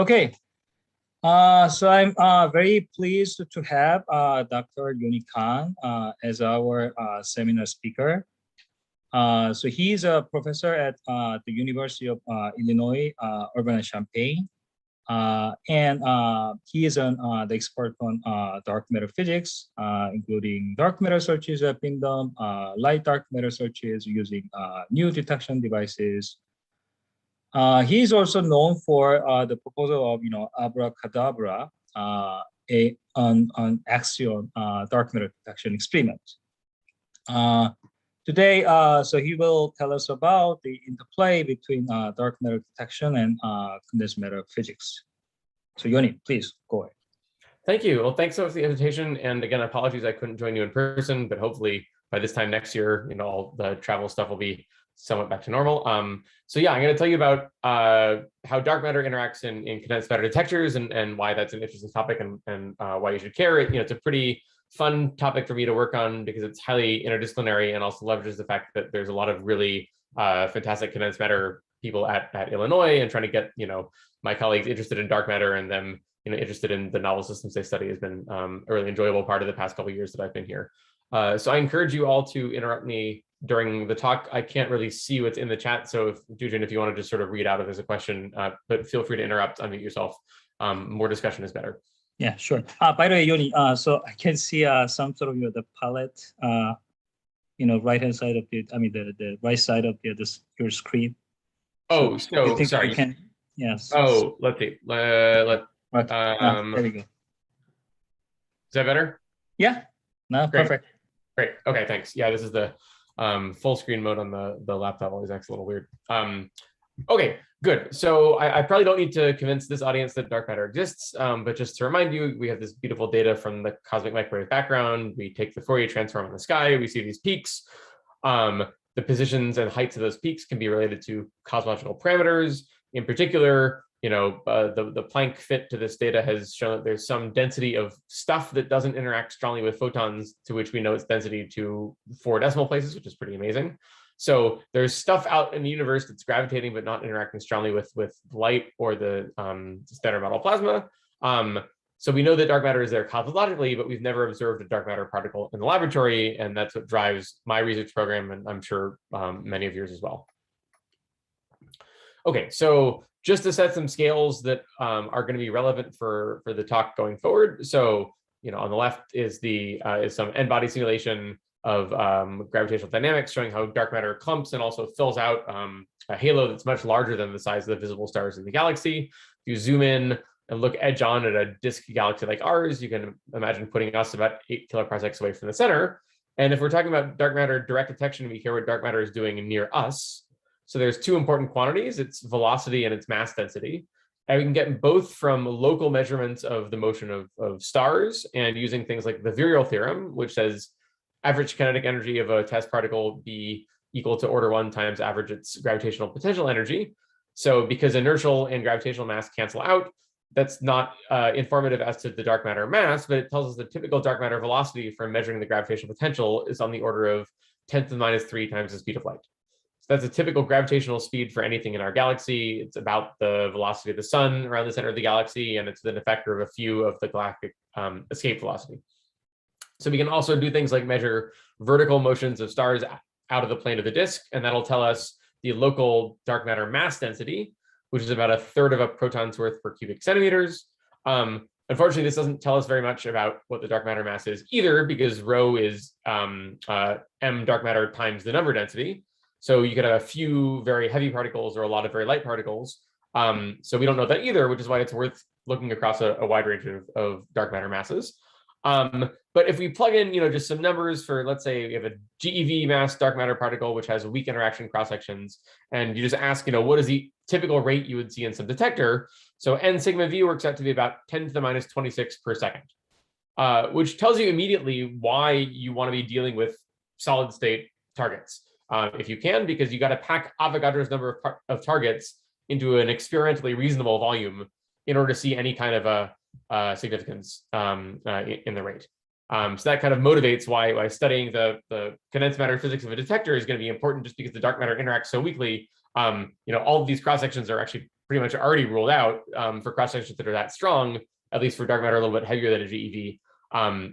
Okay, so I'm very pleased to have Dr. Yoni Kahn as our seminar speaker. So he's a professor at the University of Illinois, Urbana-Champaign. And he is the expert on dark matter physics, including dark matter searches that have been done, light dark matter searches using new detection devices. He is also known for the proposal of, abracadabra, an axion dark matter detection experiment. Today, so he will tell us about the interplay between dark matter detection and condensed matter physics. So Yoni, please go ahead. Thank you. Well, thanks so much for the invitation. And again, apologies I couldn't join you in person, but hopefully by this time next year, all the travel stuff will be somewhat back to normal. So yeah, I'm going to tell you about how dark matter interacts in condensed matter detectors and why that's an interesting topic and why you should care. It's a pretty fun topic for me to work on because it's highly interdisciplinary and also leverages the fact that there's a lot of really fantastic condensed matter people at Illinois, and trying to get my colleagues interested in dark matter and them interested in the novel systems they study has been a really enjoyable part of the past couple of years that I've been here. So I encourage you all to interrupt me during the talk. I can't really see what's in the chat, so if Dujin, if you want to just sort of read out if there's a question, but feel free to interrupt, unmute yourself. More discussion is better. Yeah, sure. By the way, Yoni, so I can see some sort of the palette, right hand side of the right side of your screen. Oh, so sorry. You can, yes. Oh, let's see. There we go. Is that better? Yeah. No, great. Perfect. Great. Okay, thanks. Yeah, this is the full screen mode on the laptop. Always acts a little weird. Okay, good. So I probably don't need to convince this audience that dark matter exists, but just to remind you, we have this beautiful data from the cosmic microwave background. We take the Fourier transform in the sky. We see these peaks. The positions and heights of those peaks can be related to cosmological parameters. In particular, the Planck fit to this data has shown that there's some density of stuff that doesn't interact strongly with photons, to which we know its density to 4 decimal places, which is pretty amazing. So there's stuff out in the universe that's gravitating but not interacting strongly with light or the standard model plasma. So we know that dark matter is there cosmologically, but we've never observed a dark matter particle in the laboratory, and that's what drives my research program, and I'm sure many of yours as well. Okay, so just to set some scales that are going to be relevant for the talk going forward. So on the left is is some n-body simulation of gravitational dynamics, showing how dark matter clumps and also fills out a halo that's much larger than the size of the visible stars in the galaxy. If you zoom in and look edge on at a disk galaxy like ours, you can imagine putting us about 8 kiloparsecs away from the center. And if we're talking about dark matter direct detection, we care what dark matter is doing near us. So there's 2 important quantities, its velocity and its mass density. And we can get both from local measurements of the motion of stars and using things like the virial theorem, which says average kinetic energy of a test particle be equal to order 1 times average its gravitational potential energy. So because inertial and gravitational mass cancel out, that's not informative as to the dark matter mass, but it tells us the typical dark matter velocity for measuring the gravitational potential is on the order of 10 to the minus 3 times the speed of light. So that's a typical gravitational speed for anything in our galaxy. It's about the velocity of the sun around the center of the galaxy, and it's an effector of a few of the galactic escape velocity. So we can also do things like measure vertical motions of stars out of the plane of the disk, and that'll tell us the local dark matter mass density, which is about 1/3 of a proton's worth per cubic centimeters. Unfortunately, this doesn't tell us very much about what the dark matter mass is either, because rho is m dark matter times the number density. So you could have a few very heavy particles or a lot of very light particles. So we don't know that either, which is why it's worth looking across a wide range of dark matter masses. But if we plug in, just some numbers for, let's say we have a GeV mass dark matter particle, which has weak interaction cross sections, and you just ask, what is the typical rate you would see in some detector? So n sigma v works out to be about 10 to the minus 26 per second, which tells you immediately why you want to be dealing with solid state targets. If you can, because you got to pack Avogadro's number of targets into an experimentally reasonable volume in order to see any kind of a significance in the rate. So that kind of motivates why studying the condensed matter physics of a detector is going to be important, just because the dark matter interacts so weakly. All of these cross sections are actually pretty much already ruled out for cross sections that are that strong, at least for dark matter a little bit heavier than a GeV.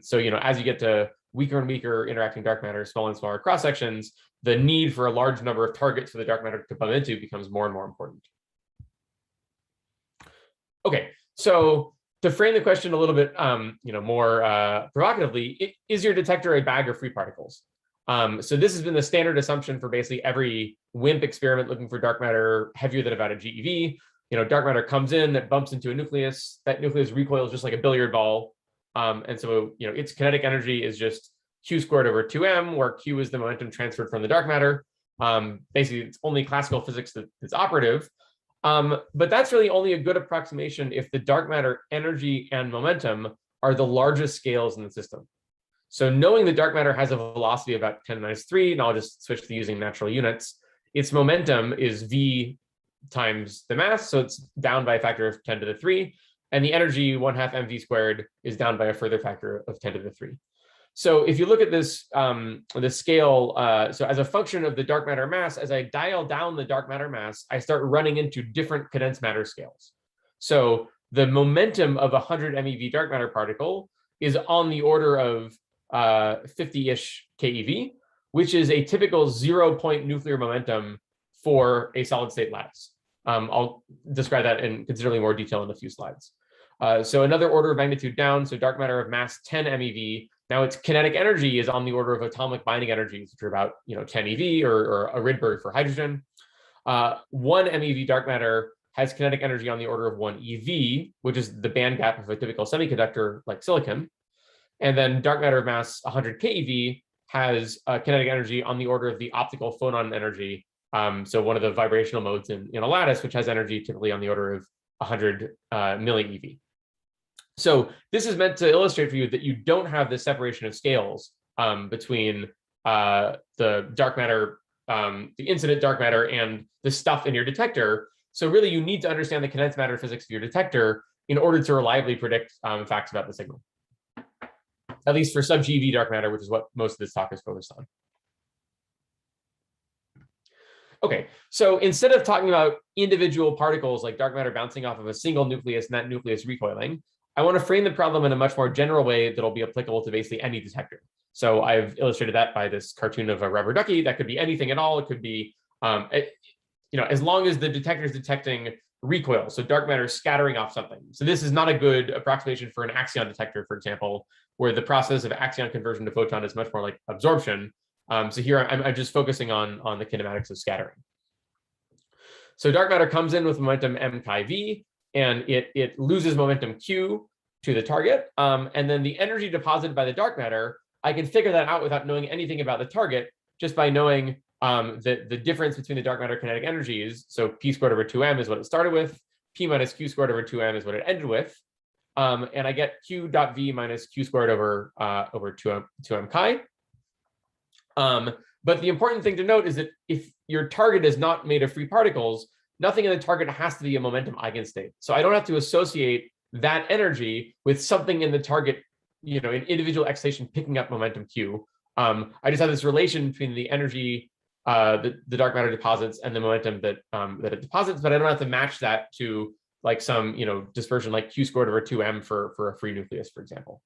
So as you get to weaker and weaker interacting dark matter, smaller and smaller cross sections, the need for a large number of targets for the dark matter to bump into becomes more and more important. Okay, so to frame the question a little bit, more provocatively, is your detector a bag of free particles? So this has been the standard assumption for basically every WIMP experiment looking for dark matter heavier than about a GeV. Dark matter comes in, it bumps into a nucleus. That nucleus recoils just like a billiard ball, and so its kinetic energy is just q squared over 2m, where q is the momentum transferred from the dark matter. Basically, it's only classical physics that's operative. But that's really only a good approximation if the dark matter energy and momentum are the largest scales in the system. So knowing the dark matter has a velocity of about 10⁻³ and I'll just switch to using natural units, its momentum is v times the mass, so it's down by a factor of 10⁻³, and the energy 1/2 mv² is down by a further factor of 10⁻³. So if you look at this, the scale, so as a function of the dark matter mass, as I dial down the dark matter mass, I start running into different condensed matter scales. So the momentum of a 100 MeV dark matter particle is on the order of 50-ish keV, which is a typical 0-point nuclear momentum for a solid state lattice. I'll describe that in considerably more detail in a few slides. So another order of magnitude down, so dark matter of mass 10 MeV. Now its kinetic energy is on the order of atomic binding energies, which are about 10 eV or a Rydberg for hydrogen. 1 MeV dark matter has kinetic energy on the order of 1 EV, which is the band gap of a typical semiconductor like silicon. And then dark matter of mass 100 keV has kinetic energy on the order of the optical phonon energy. So one of the vibrational modes in a lattice, which has energy typically on the order of 100 milli-eV. So this is meant to illustrate for you that you don't have this separation of scales between the dark matter, the incident dark matter, and the stuff in your detector. So really, you need to understand the condensed matter physics of your detector in order to reliably predict facts about the signal. At least for sub-GeV dark matter, which is what most of this talk is focused on. Okay, so instead of talking about individual particles like dark matter bouncing off of a single nucleus and that nucleus recoiling, I want to frame the problem in a much more general way that'll be applicable to basically any detector. So I've illustrated that by this cartoon of a rubber ducky. That could be anything at all. It could be, as long as the detector is detecting recoil, so dark matter scattering off something. So this is not a good approximation for an axion detector, for example, where the process of axion conversion to photon is much more like absorption. So here I'm just focusing on the kinematics of scattering. So dark matter comes in with momentum m chi v, and it loses momentum q to the target. And then the energy deposited by the dark matter, I can figure that out without knowing anything about the target, just by knowing the difference between the dark matter kinetic energies. So p squared over 2m is what it started with. P minus q squared over 2m is what it ended with. And I get q dot v minus q squared over 2m chi. But the important thing to note is that if your target is not made of free particles, nothing in the target has to be a momentum eigenstate. So I don't have to associate that energy with something in the target, an individual excitation picking up momentum q. I just have this relation between the energy the dark matter deposits and the momentum that it deposits, but I don't have to match that to like some dispersion like q squared over 2m for a free nucleus, for example.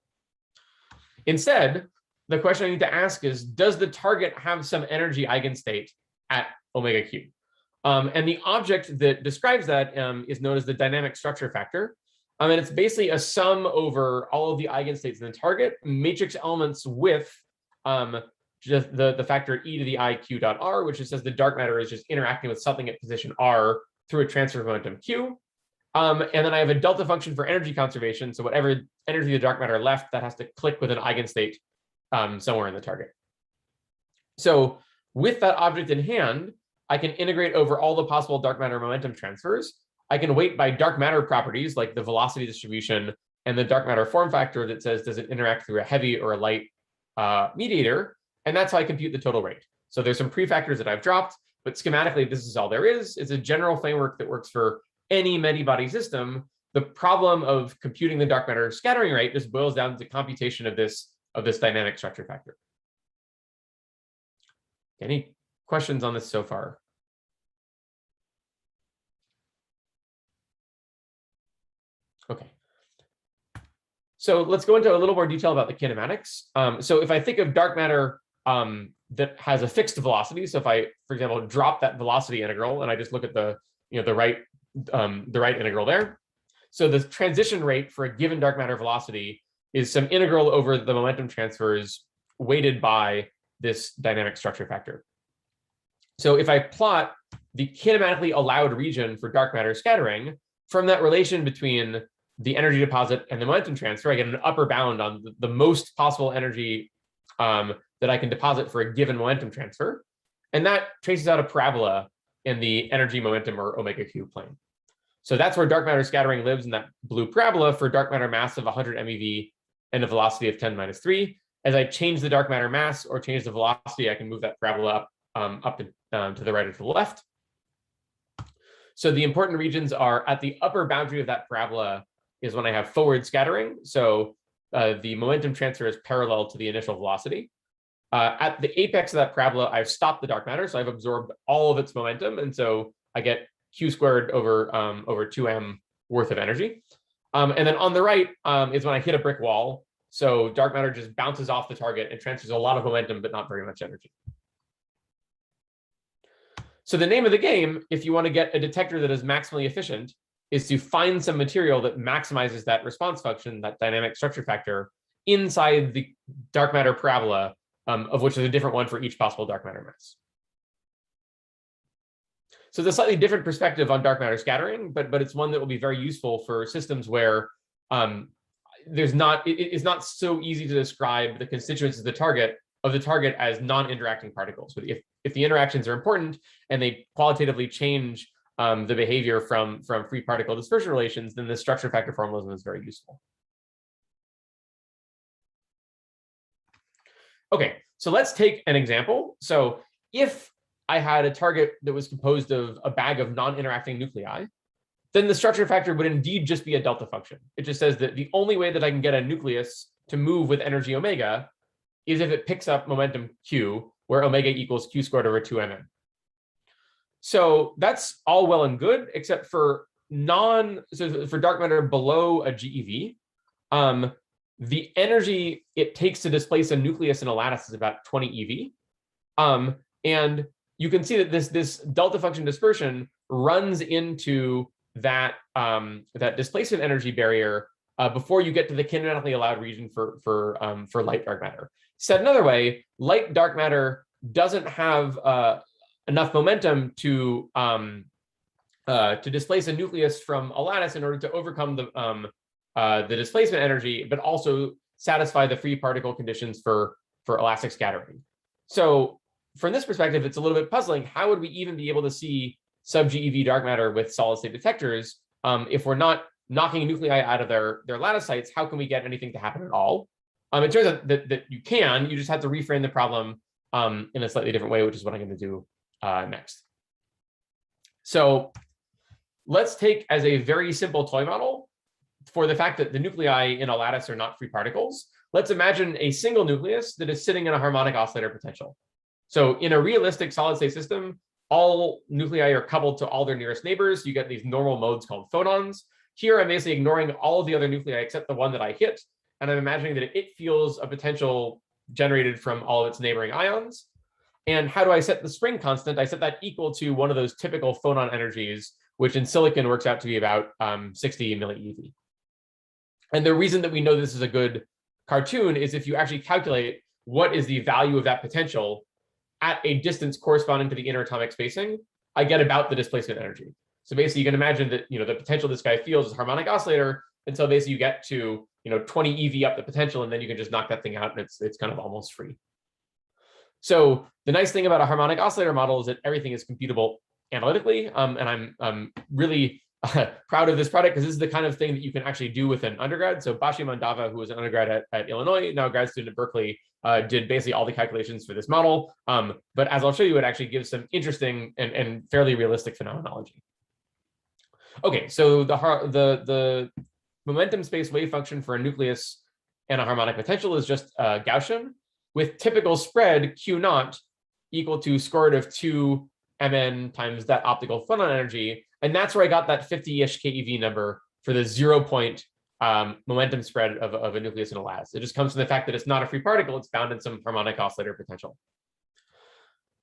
Instead, the question I need to ask is, does the target have some energy eigenstate at omega q? And the object that describes that is known as the dynamic structure factor. And it's basically a sum over all of the eigenstates in the target, matrix elements with just the factor e to the I q dot r, which just says the dark matter is just interacting with something at position r through a transfer of momentum q. And then I have a delta function for energy conservation. So whatever energy the dark matter left, that has to click with an eigenstate somewhere in the target. So with that object in hand, I can integrate over all the possible dark matter momentum transfers. I can weight by dark matter properties like the velocity distribution and the dark matter form factor that says, does it interact through a heavy or a light mediator? And that's how I compute the total rate. So there's some prefactors that I've dropped, but schematically, this is all there is. It's a general framework that works for any many-body system. The problem of computing the dark matter scattering rate just boils down to computation of this dynamic structure factor. Any questions on this so far? Okay. So let's go into a little more detail about the kinematics. So if I think of dark matter that has a fixed velocity, so if I, for example, drop that velocity integral and I just look at the right integral there. So the transition rate for a given dark matter velocity is some integral over the momentum transfers weighted by this dynamic structure factor. So if I plot the kinematically allowed region for dark matter scattering from that relation between the energy deposit and the momentum transfer, I get an upper bound on the most possible energy that I can deposit for a given momentum transfer. And that traces out a parabola in the energy momentum or omega q plane. So that's where dark matter scattering lives, in that blue parabola for dark matter mass of 100 MeV and a velocity of 10⁻3. As I change the dark matter mass or change the velocity, I can move that parabola up to the right or to the left. So the important regions are at the upper boundary of that parabola is when I have forward scattering. So the momentum transfer is parallel to the initial velocity. At the apex of that parabola, I've stopped the dark matter, so I've absorbed all of its momentum, and so I get q squared over 2m worth of energy. And then on the right is when I hit a brick wall. So dark matter just bounces off the target and transfers a lot of momentum, but not very much energy. So the name of the game, if you want to get a detector that is maximally efficient, is to find some material that maximizes that response function, that dynamic structure factor, inside the dark matter parabola, of which there's a different one for each possible dark matter mass. So it's a slightly different perspective on dark matter scattering, but it's one that will be very useful for systems where it's not so easy to describe the constituents of the target as non-interacting particles. But if the interactions are important and they qualitatively change the behavior from free particle dispersion relations, then the structure factor formalism is very useful. Okay, so let's take an example. So if I had a target that was composed of a bag of non-interacting nuclei, then the structure factor would indeed just be a delta function. It just says that the only way that I can get a nucleus to move with energy omega is if it picks up momentum q, where omega equals q squared over 2mn. So that's all well and good, except for for dark matter below a GeV, the energy it takes to displace a nucleus in a lattice is about 20 eV. And you can see that this delta function dispersion runs into that displacement energy barrier before you get to the kinematically allowed region for light dark matter. Said another way, light dark matter doesn't have enough momentum to displace a nucleus from a lattice in order to overcome the displacement energy, but also satisfy the free particle conditions for elastic scattering. So from this perspective, it's a little bit puzzling. How would we even be able to see sub-GeV dark matter with solid state detectors if we're not knocking nuclei out of their lattice sites? How can we get anything to happen at all? It turns out that you can. You just have to reframe the problem in a slightly different way, which is what I'm going to do next. So let's take as a very simple toy model for the fact that the nuclei in a lattice are not free particles. Let's imagine a single nucleus that is sitting in a harmonic oscillator potential. So in a realistic solid state system, all nuclei are coupled to all their nearest neighbors. You get these normal modes called photons. Here, I'm basically ignoring all of the other nuclei except the one that I hit. And I'm imagining that it feels a potential generated from all of its neighboring ions. And how do I set the spring constant? I set that equal to one of those typical photon energies, which in silicon works out to be about 60 millieV. And the reason that we know this is a good cartoon is if you actually calculate what is the value of that potential at a distance corresponding to the interatomic spacing, I get about the displacement energy. So basically, you can imagine that the potential this guy feels is a harmonic oscillator until basically you get to 20 eV up the potential, and then you can just knock that thing out, and it's kind of almost free. So the nice thing about a harmonic oscillator model is that everything is computable analytically, and I'm really proud of this product because this is the kind of thing that you can actually do with an undergrad. So Bashi Mandava, who was an undergrad at Illinois, now a grad student at Berkeley, did basically all the calculations for this model. But as I'll show you, it actually gives some interesting and fairly realistic phenomenology. Okay, so the momentum space wave function for a nucleus and a harmonic potential is just Gaussian, with typical spread Q naught equal to square root of 2 mn times that optical photon energy. And that's where I got that 50-ish keV number for the 0-point momentum spread of a nucleus in a LAS. It just comes from the fact that it's not a free particle, it's bound in some harmonic oscillator potential.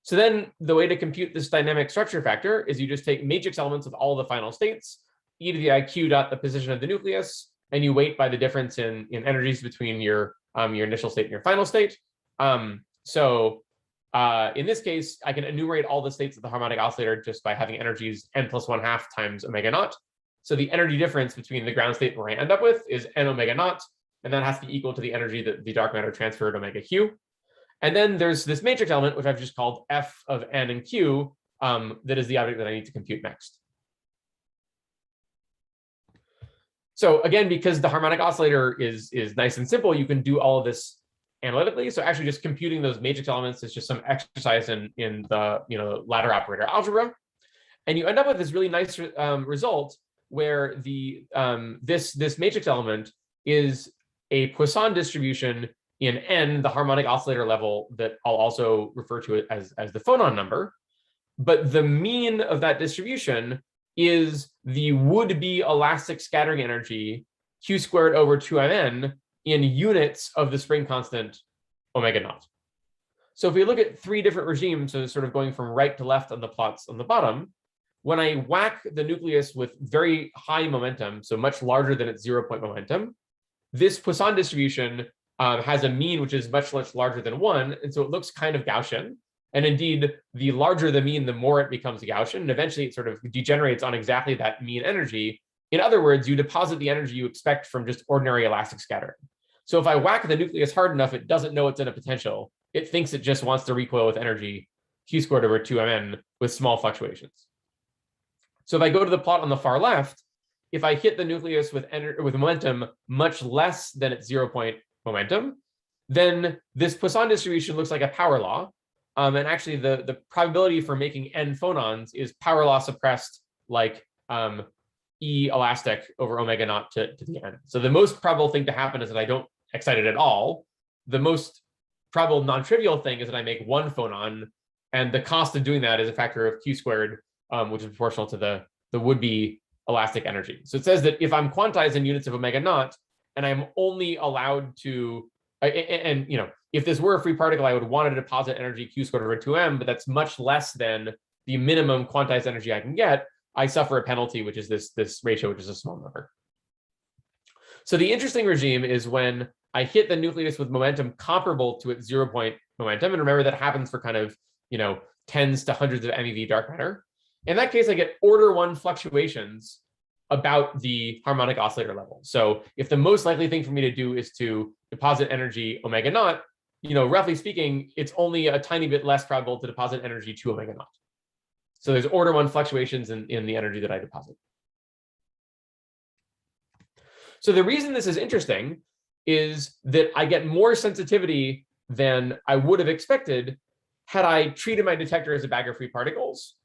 So then the way to compute this dynamic structure factor is you just take matrix elements of all the final states, e to the iq dot the position of the nucleus, and you weight by the difference in energies between your initial state and your final state. In this case, I can enumerate all the states of the harmonic oscillator just by having energies n+1/2 times omega naught. So the energy difference between the ground state and where I end up with is n omega naught, and that has to be equal to the energy that the dark matter transferred omega q. And then there's this matrix element, which I've just called f of n and q, that is the object that I need to compute next. So again, because the harmonic oscillator is nice and simple, you can do all of this analytically. So actually just computing those matrix elements is just some exercise in the ladder operator algebra. And you end up with this really nice result where this matrix element is a Poisson distribution in n, the harmonic oscillator level that I'll also refer to it as the phonon number. But the mean of that distribution is the would-be elastic scattering energy q squared over 2mn in units of the spring constant omega naught. So if we look at three different regimes, so sort of going from right to left on the plots on the bottom, when I whack the nucleus with very high momentum, so much larger than its 0-point momentum, this Poisson distribution has a mean which is much larger than 1, and so it looks kind of Gaussian. And indeed, the larger the mean, the more it becomes Gaussian, and eventually it sort of degenerates on exactly that mean energy. In other words, you deposit the energy you expect from just ordinary elastic scattering. So if I whack the nucleus hard enough, it doesn't know it's in a potential. It thinks it just wants to recoil with energy q squared over 2mn with small fluctuations. So if I go to the plot on the far left, if I hit the nucleus with momentum much less than its 0-point momentum, then this Poisson distribution looks like a power law. And actually, the probability for making n phonons is power law suppressed like E elastic over omega naught to the n. So the most probable thing to happen is that I don't excite it at all. The most probable non-trivial thing is that I make one phonon, and the cost of doing that is a factor of q squared, which is proportional to the would-be elastic energy. So it says that if I'm quantized in units of omega naught, and I'm only allowed to, if this were a free particle, I would want to deposit energy q squared over 2m, but that's much less than the minimum quantized energy I can get. I suffer a penalty, which is this ratio, which is a small number. So the interesting regime is when I hit the nucleus with momentum comparable to its 0-point momentum. And remember, that happens for kind of, tens to hundreds of MeV dark matter. In that case, I get order 1 fluctuations about the harmonic oscillator level. So if the most likely thing for me to do is to deposit energy omega naught, roughly speaking, it's only a tiny bit less probable to deposit energy 2 omega naught. So there's order 1 fluctuations in the energy that I deposit. So the reason this is interesting is that I get more sensitivity than I would have expected had I treated my detector as a bag of free particles.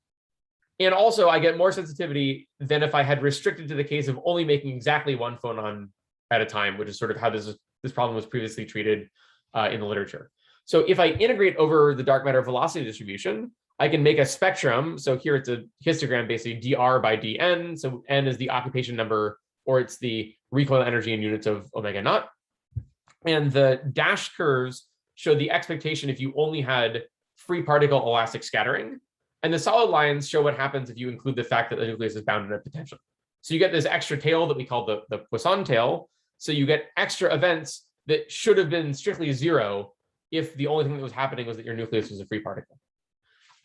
And also I get more sensitivity than if I had restricted to the case of only making exactly one phonon at a time, which is sort of how this problem was previously treated in the literature. So if I integrate over the dark matter velocity distribution, I can make a spectrum. So here it's a histogram, basically dr by dn. So n is the occupation number, or it's the recoil energy in units of omega naught. And the dashed curves show the expectation if you only had free particle elastic scattering. And the solid lines show what happens if you include the fact that the nucleus is bound in a potential. So you get this extra tail that we call the Poisson tail. So you get extra events that should have been strictly 0 if the only thing that was happening was that your nucleus was a free particle.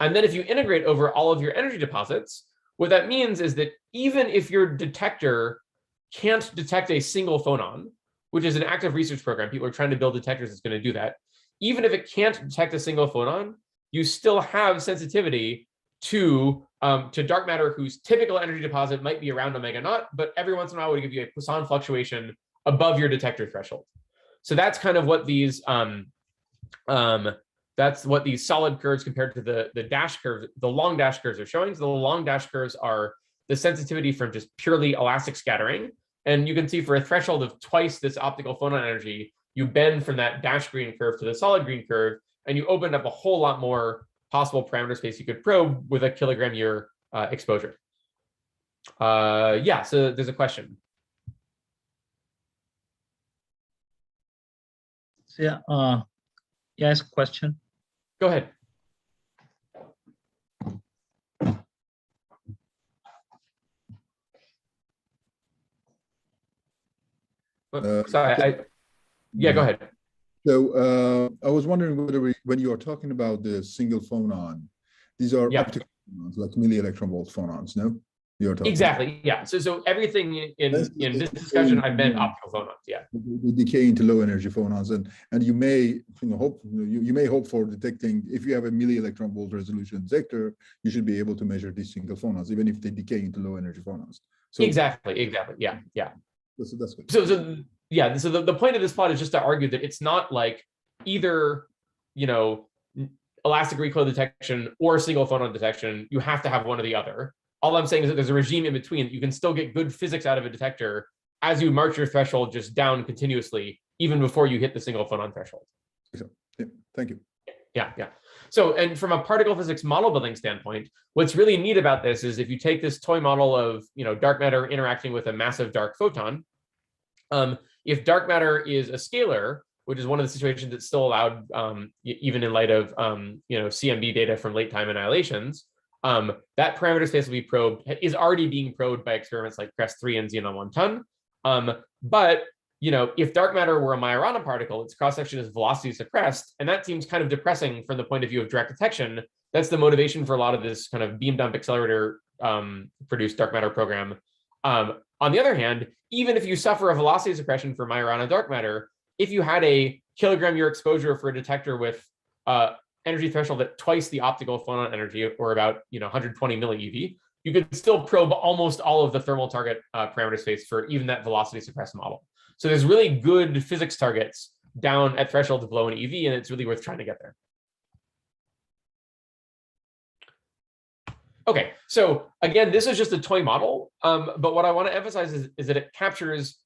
And then if you integrate over all of your energy deposits, what that means is that even if your detector can't detect a single phonon, which is an active research program, people are trying to build detectors that's going to do that. Even if it can't detect a single phonon, you still have sensitivity to dark matter whose typical energy deposit might be around omega naught, but every once in a while would give you a Poisson fluctuation above your detector threshold. So that's kind of what these solid curves compared to the dash curves, the long dash curves are showing. So the long dash curves are the sensitivity from just purely elastic scattering. And you can see for a threshold of twice this optical phonon energy, you bend from that dash green curve to the solid green curve, and you open up a whole lot more possible parameter space you could probe with a kilogram year exposure. So there's a question. So yeah, ask a question. Go ahead. Sorry, yeah, go ahead. So I was wondering whether when you are talking about the single phonon, these are optical phonons, like milli-electron volt phonons, no? You're talking exactly, yeah. So everything in this discussion, I meant optical phonons, yeah. They decay into low energy phonons, and you may hope you may hope for detecting, if you have a milli-electron volt resolution detector, you should be able to measure these single phonons, even if they decay into low energy phonons. So exactly, yeah. that's good. So yeah, so the point of this plot is just to argue that it's not like either, elastic recoil detection or single phonon detection. You have to have one or the other. All I'm saying is that there's a regime in between. You can still get good physics out of a detector as you march your threshold just down continuously, even before you hit the single phonon threshold. Yeah, thank you. Yeah. So, and from a particle physics model building standpoint, what's really neat about this is if you take this toy model of, dark matter interacting with a massive dark photon, if dark matter is a scalar, which is one of the situations that's still allowed, even in light of, CMB data from late time annihilations, that parameter space will be probed, is already being probed by experiments like CREST-3 and Xenon 1 ton. But if dark matter were a Majorana particle, its cross-section is velocity suppressed, and that seems kind of depressing from the point of view of direct detection. That's the motivation for a lot of this kind of beam dump accelerator produced dark matter program. On the other hand, even if you suffer a velocity suppression for Majorana dark matter, if you had a kilogram year exposure for a detector with energy threshold at twice the optical phonon energy, or about 120 millieV, you could still probe almost all of the thermal target parameter space for even that velocity suppressed model. So there's really good physics targets down at thresholds below an EV, and it's really worth trying to get there. Okay, so again, this is just a toy model, but what I want to emphasize is that it captures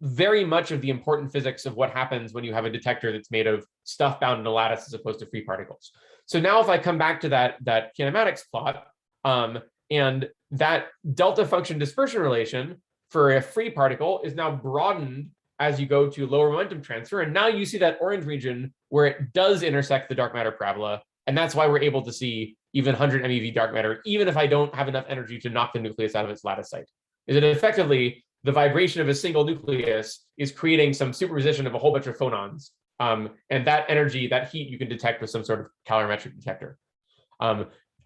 very much of the important physics of what happens when you have a detector that's made of stuff bound in a lattice as opposed to free particles. So now if I come back to that kinematics plot, and that delta function dispersion relation for a free particle is now broadened as you go to lower momentum transfer. And now you see that orange region where it does intersect the dark matter parabola. And that's why we're able to see even 100 MeV dark matter, even if I don't have enough energy to knock the nucleus out of its lattice site. Is that effectively the vibration of a single nucleus is creating some superposition of a whole bunch of phonons. And that energy, that heat, you can detect with some sort of calorimetric detector.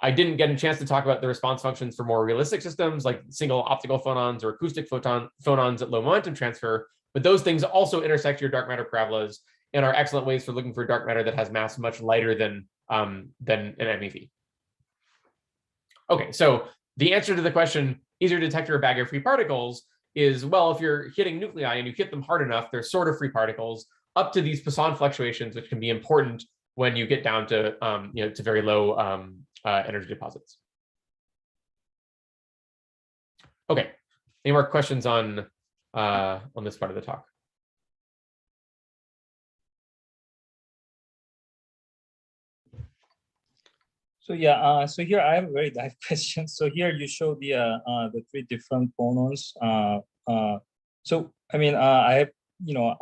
I didn't get a chance to talk about the response functions for more realistic systems like single optical phonons or acoustic phonons at low momentum transfer, but those things also intersect your dark matter parabolas and are excellent ways for looking for dark matter that has mass much lighter than an MeV. Okay, so the answer to the question, is your detector a bag of free particles, is, well, if you're hitting nuclei and you hit them hard enough, they're sort of free particles up to these Poisson fluctuations, which can be important when you get down to to very low energy deposits. Okay, any more questions on this part of the talk? So yeah, so here I have a very dive question. So here you show the three different phonos. So I mean, I have,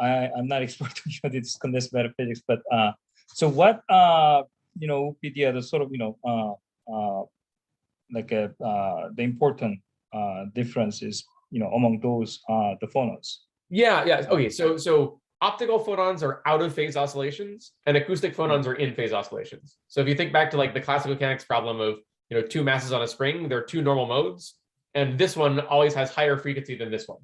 I'm not expert on this condensed matter physics, but so what would be the sort of the important differences among those the phonos? Yeah. Okay, so optical phonons are out of phase oscillations and acoustic phonons are in phase oscillations. So if you think back to like the classical mechanics problem of two masses on a spring, there are two normal modes, and this one always has higher frequency than this one.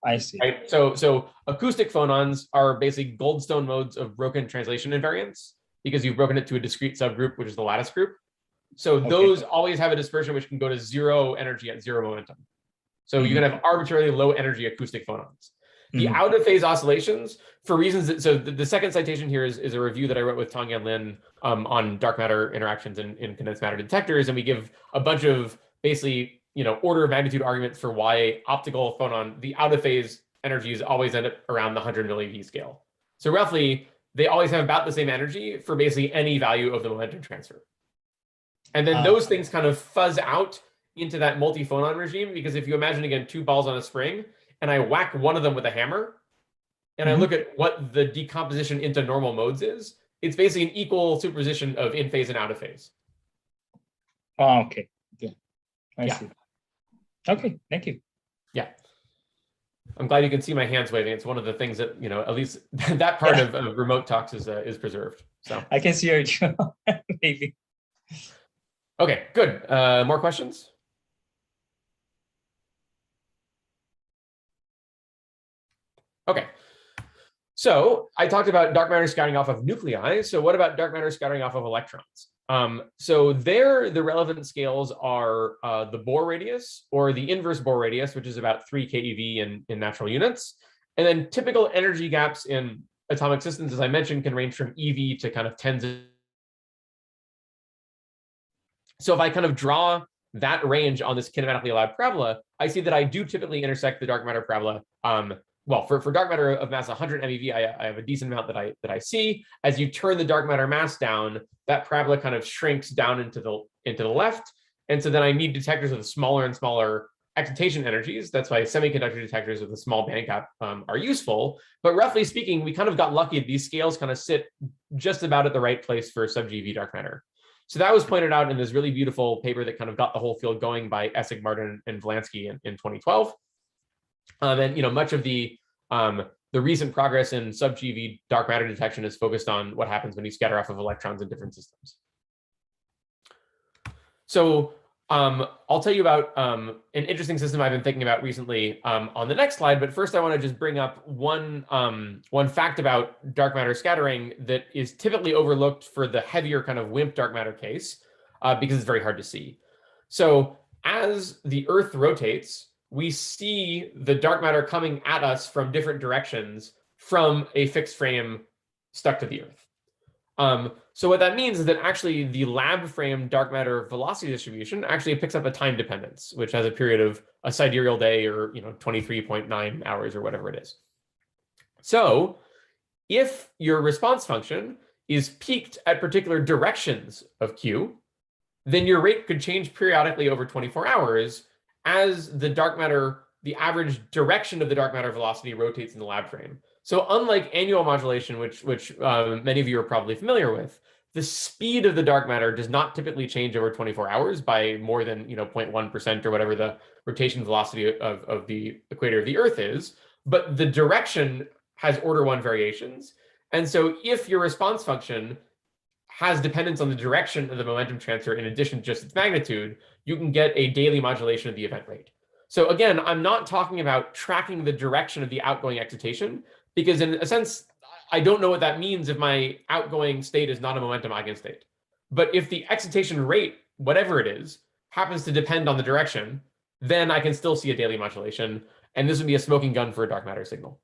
I see. Right. So acoustic phonons are basically Goldstone modes of broken translation invariance because you've broken it to a discrete subgroup, which is the lattice group. So those always have a dispersion which can go to zero energy at zero momentum. So you can have arbitrarily low energy acoustic phonons. The out of phase oscillations, for reasons that, so the second citation here is a review that I wrote with Tongyan Lin on dark matter interactions in condensed matter detectors, and we give a bunch of basically order of magnitude arguments for why optical phonon, the out of phase energies always end up around the 100 millieV scale. So roughly, they always have about the same energy for basically any value of the momentum transfer. And then those things kind of fuzz out into that multi-phonon regime, because if you imagine, again, two balls on a spring, and I whack one of them with a hammer, and I look at what the decomposition into normal modes is, it's basically an equal superposition of in phase and out of phase. Oh, okay. Okay. I Yeah. see. Okay, thank you. Yeah. I'm glad you can see my hands waving. It's one of the things that, you know, at least that part of remote talks is preserved. So I can see your maybe. okay, good. More questions? Okay. So I talked about dark matter scattering off of nuclei. So what about dark matter scattering off of electrons? So there, the relevant scales are the Bohr radius or the inverse Bohr radius, which is about 3 keV in natural units. And then typical energy gaps in atomic systems, as I mentioned, can range from eV to kind of tens of. So if I kind of draw that range on this kinematically allowed parabola, I see that I do typically intersect the dark matter parabola. Well, for dark matter of mass 100 MeV, I have a decent amount that I see. As you turn the dark matter mass down, that parabola kind of shrinks down into the left, and so then I need detectors with smaller and smaller excitation energies. That's why semiconductor detectors with a small band gap are useful. But roughly speaking, we kind of got lucky. These scales kind of sit just about at the right place for sub-GeV dark matter. So that was pointed out in this really beautiful paper that kind of got the whole field going by Essig, Martin, and Volansky in 2012. And you know, much of the recent progress in sub-GeV dark matter detection is focused on what happens when you scatter off of electrons in different systems. So I'll tell you about an interesting system I've been thinking about recently on the next slide. But first, I want to just bring up one fact about dark matter scattering that is typically overlooked for the heavier kind of WIMP dark matter case because it's very hard to see. So as the Earth rotates, we see the dark matter coming at us from different directions from a fixed frame stuck to the Earth. So what that means is that actually the lab frame dark matter velocity distribution actually picks up a time dependence, which has a period of a sidereal day or 23.9 hours or whatever it is. So if your response function is peaked at particular directions of Q, then your rate could change periodically over 24 hours as the dark matter, the average direction of the dark matter velocity rotates in the lab frame. So unlike annual modulation, which many of you are probably familiar with, the speed of the dark matter does not typically change over 24 hours by more than 0.1% or whatever the rotation velocity of the equator of the Earth is, but the direction has order 1 variations. And so if your response function has dependence on the direction of the momentum transfer in addition to just its magnitude, you can get a daily modulation of the event rate. So again, I'm not talking about tracking the direction of the outgoing excitation, because in a sense, I don't know what that means if my outgoing state is not a momentum eigenstate. But if the excitation rate, whatever it is, happens to depend on the direction, then I can still see a daily modulation. And this would be a smoking gun for a dark matter signal.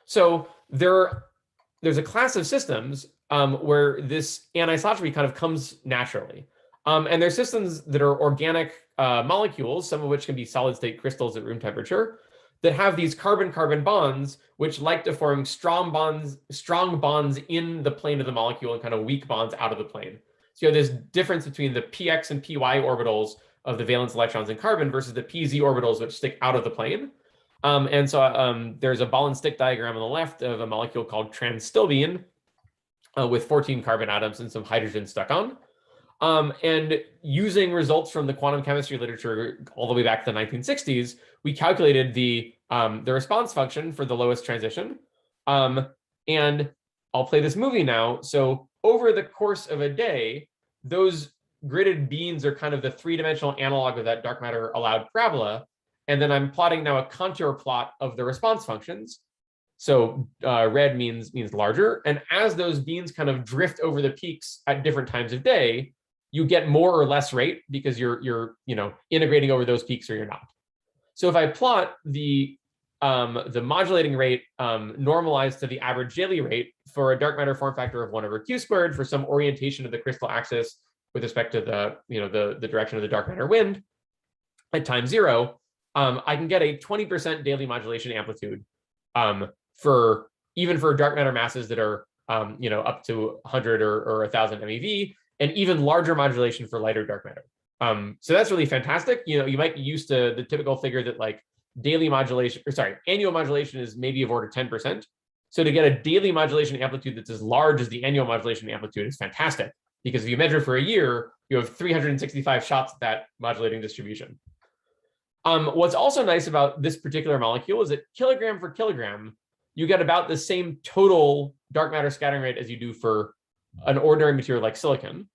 So there's a class of systems where this anisotropy kind of comes naturally. And there's systems that are organic molecules, some of which can be solid state crystals at room temperature, that have these carbon-carbon bonds, which like to form strong bonds in the plane of the molecule and kind of weak bonds out of the plane. So you have this difference between the px and py orbitals of the valence electrons in carbon versus the pz orbitals, which stick out of the plane. And so there's a ball and stick diagram on the left of a molecule called transstilbene with 14 carbon atoms and some hydrogen stuck on. And using results from the quantum chemistry literature all the way back to the 1960s, we calculated the response function for the lowest transition. And I'll play this movie now. So over the course of a day, those gridded beans are kind of the 3-dimensional analog of that dark matter allowed parabola. And then I'm plotting now a contour plot of the response functions. So red means larger. And as those beans kind of drift over the peaks at different times of day, you get more or less rate because you're integrating over those peaks or you're not. So if I plot the modulating rate normalized to the average daily rate for a dark matter form factor of 1/q² for some orientation of the crystal axis with respect to the direction of the dark matter wind at time 0, I can get a 20% daily modulation amplitude for dark matter masses that are up to 100 or 1000 MeV, and even larger modulation for lighter dark matter. So that's really fantastic. You might be used to the typical figure that like daily modulation, or sorry, annual modulation is maybe of order 10%. So to get a daily modulation amplitude that's as large as the annual modulation amplitude is fantastic, because if you measure for a year, you have 365 shots at that modulating distribution. What's also nice about this particular molecule is that kilogram for kilogram, you get about the same total dark matter scattering rate as you do for an ordinary material like silicon.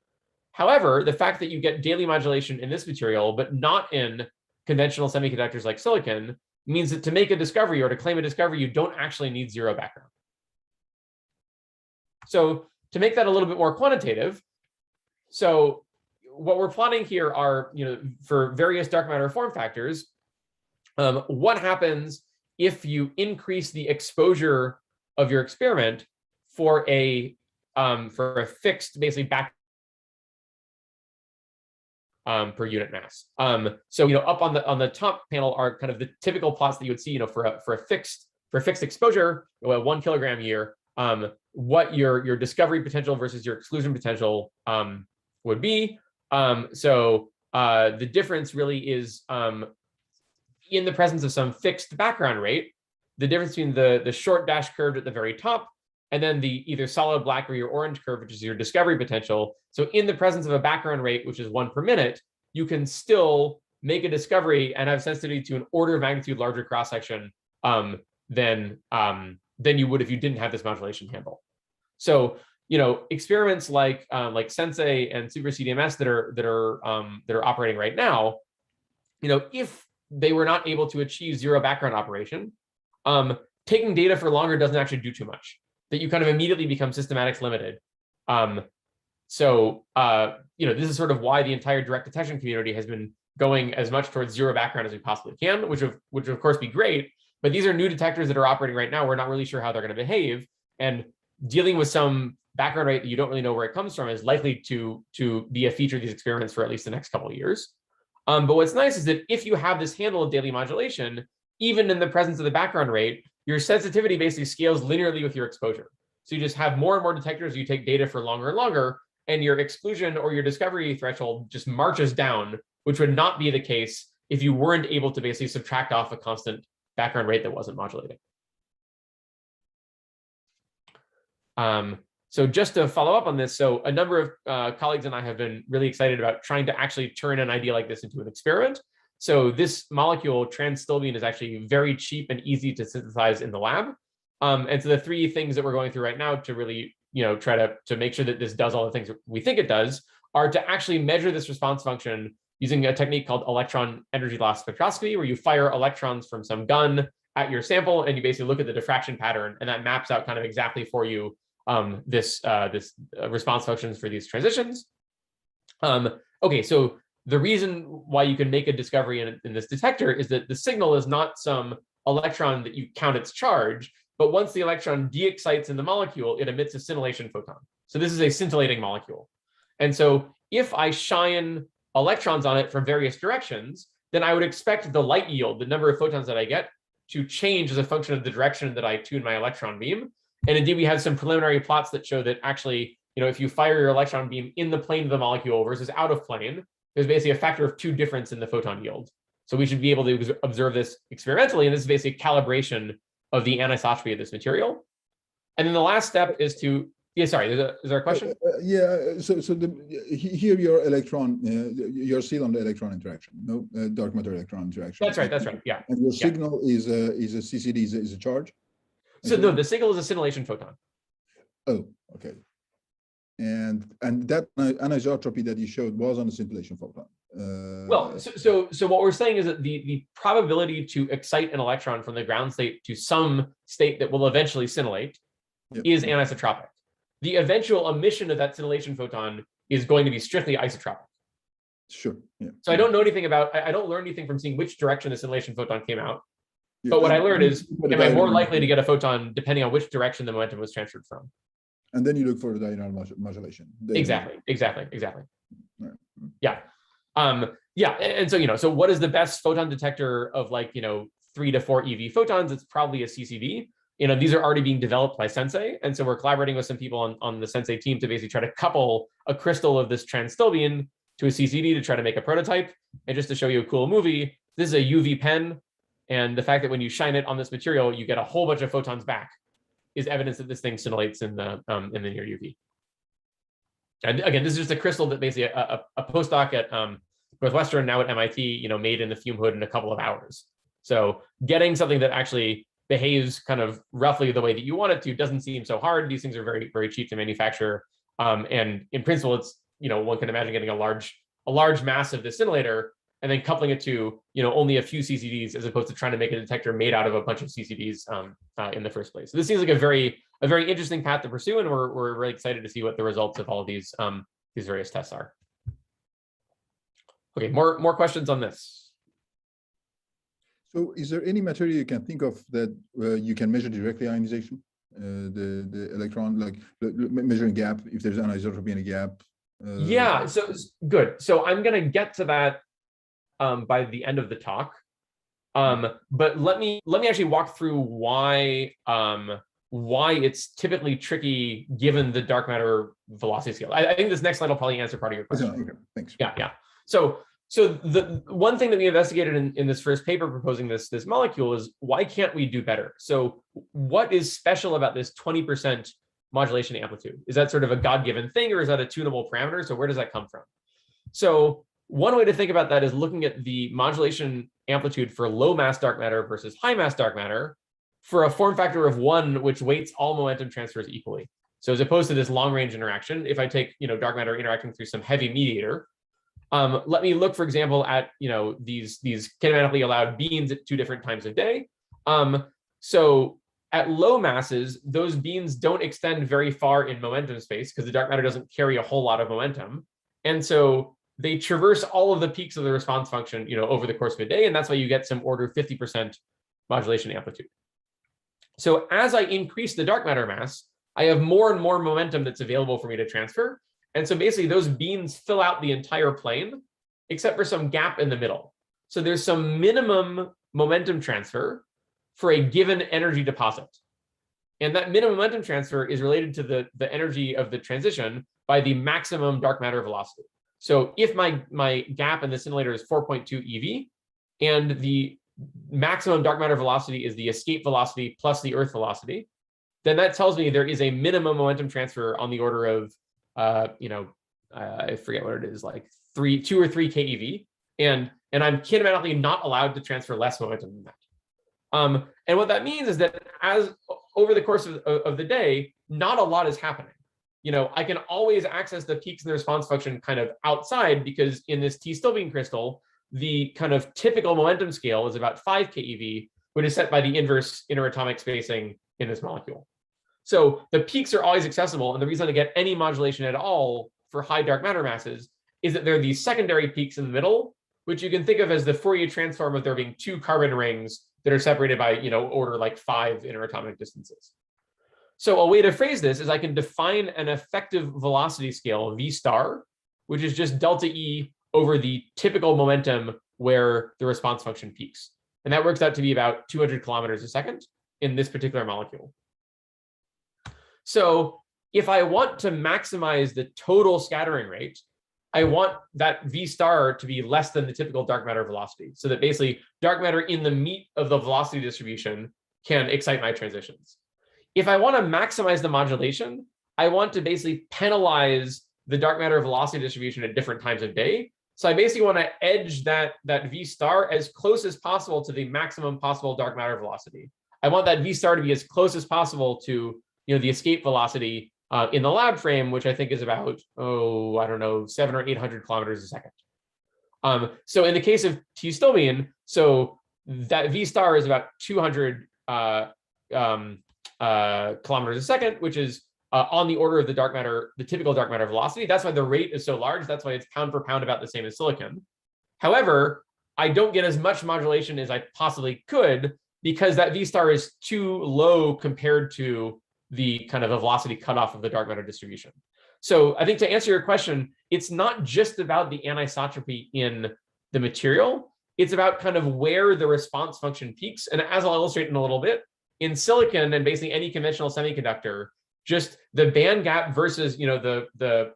However, the fact that you get daily modulation in this material, but not in conventional semiconductors like silicon, means that to make a discovery or to claim a discovery, you don't actually need zero background. So to make that a little bit more quantitative, so what we're plotting here are, for various dark matter form factors, what happens if you increase the exposure of your experiment for a fixed, basically back per unit mass. So up on the top panel are kind of the typical plots that you would see, for a fixed exposure, 1 kilogram a year, what your discovery potential versus your exclusion potential would be. So the difference really is in the presence of some fixed background rate, the difference between the short dash curve at the very top and then the either solid black or your orange curve, which is your discovery potential. So in the presence of a background rate, which is 1 per minute, you can still make a discovery and have sensitivity to an order of magnitude larger cross section than you would if you didn't have this modulation handle. So experiments like Sensei and Super CDMS that are operating right now, if they were not able to achieve zero background operation, taking data for longer doesn't actually do too much. That you kind of immediately become systematics limited. So this is sort of why the entire direct detection community has been going as much towards zero background as we possibly can, which would of course be great. But these are new detectors that are operating right now. We're not really sure how they're going to behave, and dealing with some background rate that you don't really know where it comes from is likely to be a feature of these experiments for at least the next couple of years. But what's nice is that if you have this handle of daily modulation, even in the presence of the background rate, your sensitivity basically scales linearly with your exposure. So you just have more and more detectors, you take data for longer and longer, and your exclusion or your discovery threshold just marches down, which would not be the case if you weren't able to basically subtract off a constant background rate that wasn't modulating. So just to follow up on this, so a number of colleagues and I have been really excited about trying to actually turn an idea like this into an experiment. So this molecule, transstilbene, is actually very cheap and easy to synthesize in the lab. And so the 3 things that we're going through right now to really, try to make sure that this does all the things we think it does are to actually measure this response function using a technique called electron energy loss spectroscopy, where you fire electrons from some gun at your sample and you basically look at the diffraction pattern, and that maps out kind of exactly for you this response functions for these transitions. Okay, so the reason why you can make a discovery in this detector is that the signal is not some electron that you count its charge, but once the electron de-excites in the molecule, it emits a scintillation photon. So this is a scintillating molecule. And so if I shine electrons on it from various directions, then I would expect the light yield, the number of photons that I get, to change as a function of the direction that I tune my electron beam. And indeed, we have some preliminary plots that show that actually, if you fire your electron beam in the plane of the molecule versus out of plane, there's basically a factor of 2 difference in the photon yield. So we should be able to observe this experimentally, and this is basically a calibration of the anisotropy of this material. And then the last step is to, is there a question? Here your electron, you're still on the electron interaction, no dark matter electron interaction. That's right, yeah. And your signal is a CCD, is a charge? So no, the signal is a scintillation photon. Oh, okay. And that anisotropy that you showed was on a scintillation photon. Well, so what we're saying is that the probability to excite an electron from the ground state to some state that will eventually scintillate is anisotropic. The eventual emission of that scintillation photon is going to be strictly isotropic. Sure. Yeah. So I don't know anything about, I don't learn anything from seeing which direction the scintillation photon came out. But what I learned is, am I more likely to get a photon depending on which direction the momentum was transferred from? And then you look for the diurnal modulation. Exactly. Right. Yeah. And so, so what is the best photon detector of 3 to 4 EV photons? It's probably a CCD. These are already being developed by Sensei. And so we're collaborating with some people on the Sensei team to basically try to couple a crystal of this transstilbene to a CCD to try to make a prototype. And just to show you a cool movie, this is a UV pen. And the fact that when you shine it on this material, you get a whole bunch of photons back is evidence that this thing scintillates in the near UV. And again, this is just a crystal that basically a postdoc at Northwestern, now at MIT, made in the fume hood in a couple of hours. So getting something that actually behaves kind of roughly the way that you want it to doesn't seem so hard. These things are very, very cheap to manufacture. And in principle, it's, one can imagine getting a large mass of this scintillator and then coupling it to, only a few CCDs, as opposed to trying to make a detector made out of a bunch of CCDs in the first place. So this seems like a very interesting path to pursue, and we're really excited to see what the results of all of these various tests are. Okay, more questions on this. So is there any material you can think of that you can measure directly ionization? The electron, like measuring gap, if there's anisotropy in a gap? Yeah, so good. So I'm going to get to that by the end of the talk. But let me actually walk through why it's typically tricky given the dark matter velocity scale. I think this next slide will probably answer part of your question. Okay, thanks. Yeah. So the one thing that we investigated in this first paper proposing this molecule is, why can't we do better? So what is special about this 20% modulation amplitude? Is that sort of a God-given thing, or is that a tunable parameter? So where does that come from? So one way to think about that is looking at the modulation amplitude for low mass dark matter versus high mass dark matter for a form factor of 1, which weights all momentum transfers equally. So as opposed to this long range interaction, if I take dark matter interacting through some heavy mediator, let me look, for example, at these kinematically allowed beams at 2 different times of day. So at low masses, those beams don't extend very far in momentum space because the dark matter doesn't carry a whole lot of momentum, and so they traverse all of the peaks of the response function, over the course of a day, and that's why you get some order 50% modulation amplitude. So as I increase the dark matter mass, I have more and more momentum that's available for me to transfer. And so basically those beams fill out the entire plane, except for some gap in the middle. So there's some minimum momentum transfer for a given energy deposit. And that minimum momentum transfer is related to the energy of the transition by the maximum dark matter velocity. So if my gap in the scintillator is 4.2 eV, and the maximum dark matter velocity is the escape velocity plus the Earth velocity, then that tells me there is a minimum momentum transfer on the order of I forget what it is, like 2 or 3 keV, and I'm kinematically not allowed to transfer less momentum than that. And what that means is that as over the course of the day, not a lot is happening. I can always access the peaks in the response function kind of outside, because in this T-Stilbene crystal, the kind of typical momentum scale is about 5 keV, which is set by the inverse interatomic spacing in this molecule. So the peaks are always accessible, and the reason to get any modulation at all for high dark matter masses is that there are these secondary peaks in the middle, which you can think of as the Fourier transform of there being 2 carbon rings that are separated by order like 5 interatomic distances. So a way to phrase this is I can define an effective velocity scale, V star, which is just delta E over the typical momentum where the response function peaks. And that works out to be about 200 kilometers a second in this particular molecule. So if I want to maximize the total scattering rate, I want that V star to be less than the typical dark matter velocity, so that basically dark matter in the meat of the velocity distribution can excite my transitions. If I want to maximize the modulation, I want to basically penalize the dark matter velocity distribution at different times of day. So I basically want to edge that V star as close as possible to the maximum possible dark matter velocity. I want that V star to be as close as possible to the escape velocity in the lab frame, which I think is about, 700 or 800 kilometers a second. So in the case of T-Stilbene, so that V star is about 200 kilometers a second, which is on the order of the typical dark matter velocity. That's why the rate is so large. That's why it's pound for pound about the same as silicon. However, I don't get as much modulation as I possibly could, because that V star is too low compared to the kind of a velocity cutoff of the dark matter distribution. So I think to answer your question, it's not just about the anisotropy in the material. It's about kind of where the response function peaks. And as I'll illustrate in a little bit, in silicon and basically any conventional semiconductor, just the band gap versus the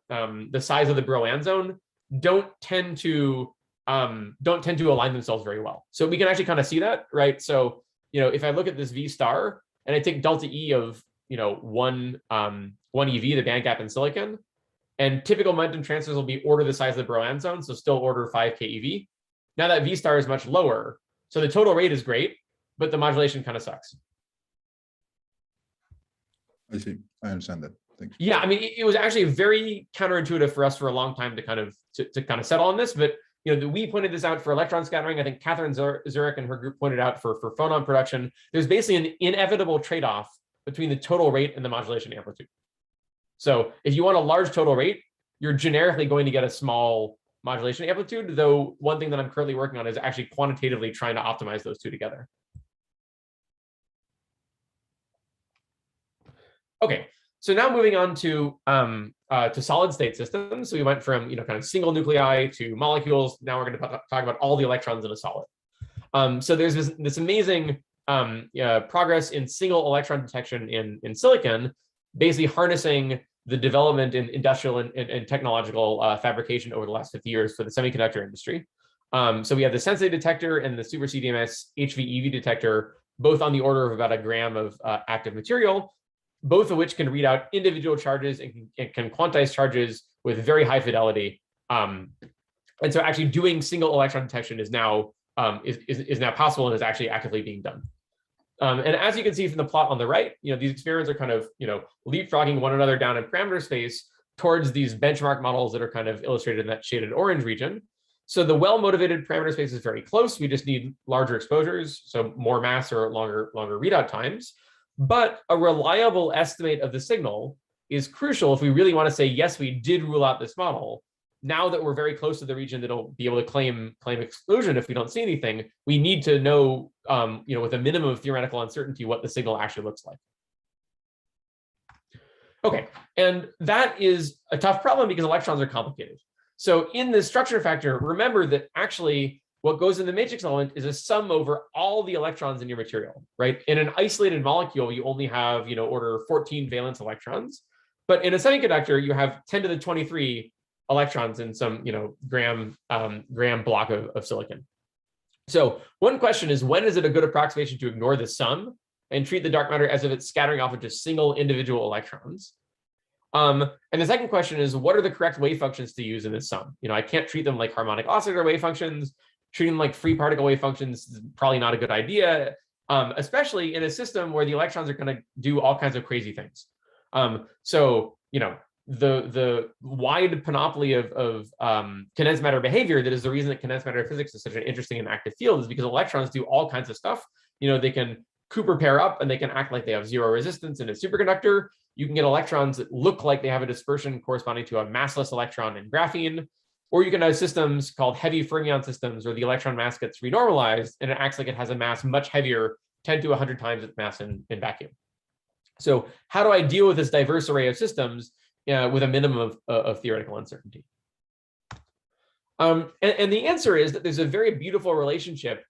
size of the Brillouin zone don't tend to don't tend to align themselves very well. So we can actually kind of see that, right? So, if I look at this V star and I take delta E of, one EV, the band gap in silicon, and typical momentum transfers will be order the size of the Brillouin zone, so still order 5 keV. Now that V star is much lower, so the total rate is great, but the modulation kind of sucks. I see. I understand that. Thanks. Yeah, I mean, it was actually very counterintuitive for us for a long time to kind of settle on this, but we pointed this out for electron scattering. I think Catherine Zurich and her group pointed out for phonon production. There's basically an inevitable trade-off between the total rate and the modulation amplitude. So if you want a large total rate, you're generically going to get a small modulation amplitude, though one thing that I'm currently working on is actually quantitatively trying to optimize those two together. Okay, so now moving on to solid state systems. So we went from kind of single nuclei to molecules. Now we're going to talk about all the electrons in a solid. So there's this amazing progress in single electron detection in silicon, basically harnessing the development in industrial and technological fabrication over the last 50 years for the semiconductor industry. So we have the Sensei detector and the super CDMS HV-EV detector, both on the order of about a gram of active material, both of which can read out individual charges and can quantize charges with very high fidelity. And so actually doing single electron detection is now possible and is actually actively being done. And as you can see from the plot on the right, these experiments are kind of, leapfrogging one another down in parameter space towards these benchmark models that are kind of illustrated in that shaded orange region. So the well-motivated parameter space is very close. We just need larger exposures, so more mass or longer readout times. But a reliable estimate of the signal is crucial if we really want to say, yes, we did rule out this model. Now that we're very close to the region that'll be able to claim exclusion if we don't see anything, we need to know, with a minimum of theoretical uncertainty, what the signal actually looks like. Okay, and that is a tough problem because electrons are complicated. So in the structure factor, remember that actually what goes in the matrix element is a sum over all the electrons in your material, right? In an isolated molecule, you only have, order 14 valence electrons, but in a semiconductor, you have 10 to the 23 electrons in some, gram block of silicon. So one question is, when is it a good approximation to ignore the sum and treat the dark matter as if it's scattering off of just single individual electrons? And the second question is, what are the correct wave functions to use in this sum? I can't treat them like harmonic oscillator wave functions. Treating them like free particle wave functions is probably not a good idea, especially in a system where the electrons are going to do all kinds of crazy things. So, the wide panoply of condensed matter behavior that is the reason that condensed matter physics is such an interesting and active field is because electrons do all kinds of stuff. They can Cooper pair up and they can act like they have zero resistance in a superconductor. You can get electrons that look like they have a dispersion corresponding to a massless electron in graphene. Or you can have systems called heavy fermion systems where the electron mass gets renormalized and it acts like it has a mass much heavier, 10 to 100 times its mass in vacuum. So how do I deal with this diverse array of systems with a minimum of theoretical uncertainty? And the answer is that there's a very beautiful relationship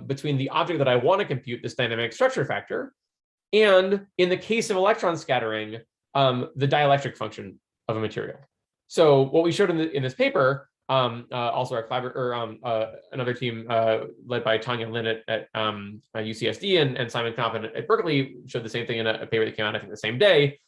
between the object that I want to compute, this dynamic structure factor, and in the case of electron scattering, the dielectric function of a material. So what we showed in this paper, also our collaborator, another team led by Tanya Lin at UCSD and Simon Knopf at Berkeley showed the same thing in a paper that came out, I think, the same day,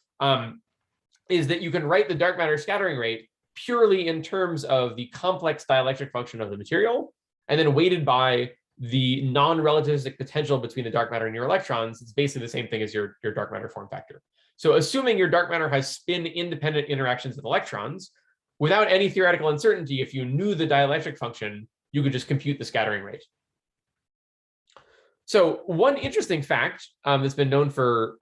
is that you can write the dark matter scattering rate purely in terms of the complex dielectric function of the material, and then weighted by the non-relativistic potential between the dark matter and your electrons. It's basically the same thing as your dark matter form factor. So assuming your dark matter has spin-independent interactions with electrons, without any theoretical uncertainty, if you knew the dielectric function, you could just compute the scattering rate. So one interesting fact that's been known for,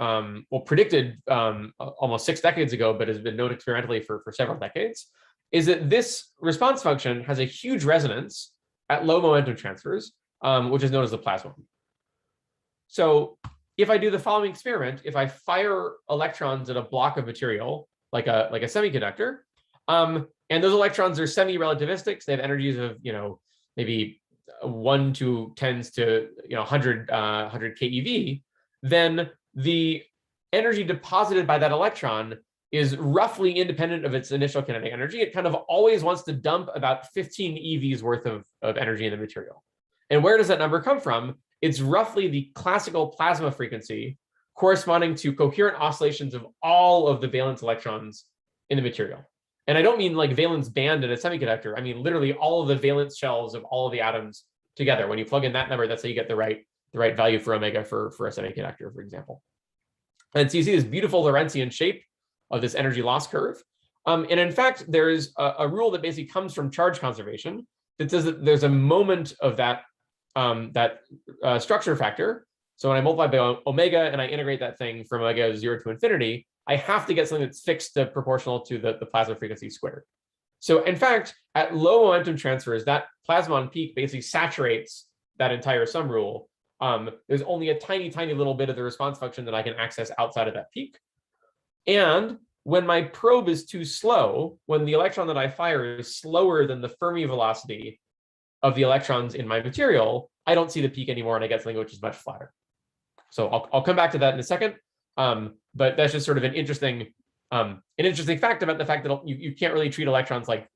predicted almost 6 decades ago, but has been known experimentally for several decades, is that this response function has a huge resonance at low momentum transfers, which is known as the plasmon. So if I do the following experiment, if I fire electrons at a block of material, like a semiconductor, and those electrons are semi-relativistic, so they have energies of, maybe 1 to 10 to 100 keV, then the energy deposited by that electron is roughly independent of its initial kinetic energy. It kind of always wants to dump about 15 EVs worth of energy in the material. And where does that number come from? It's roughly the classical plasma frequency corresponding to coherent oscillations of all of the valence electrons in the material. And I don't mean like valence band in a semiconductor. I mean literally all of the valence shells of all of the atoms together. When you plug in that number, that's how you get the right value for omega for a semiconductor, for example. And so you see this beautiful Lorentzian shape of this energy loss curve. And in fact, there's a rule that basically comes from charge conservation that says that there's a moment of that structure factor. So when I multiply by omega and I integrate that thing from omega 0 to infinity, I have to get something that's fixed to proportional to the plasma frequency squared. So in fact, at low momentum transfers, that plasmon peak basically saturates that entire sum rule. There's only a tiny, tiny little bit of the response function that I can access outside of that peak. And when my probe is too slow, when the electron that I fire is slower than the Fermi velocity of the electrons in my material, I don't see the peak anymore and I get something which is much flatter. So I'll come back to that in a second. But that's just sort of an interesting fact about the fact that you can't really treat electrons like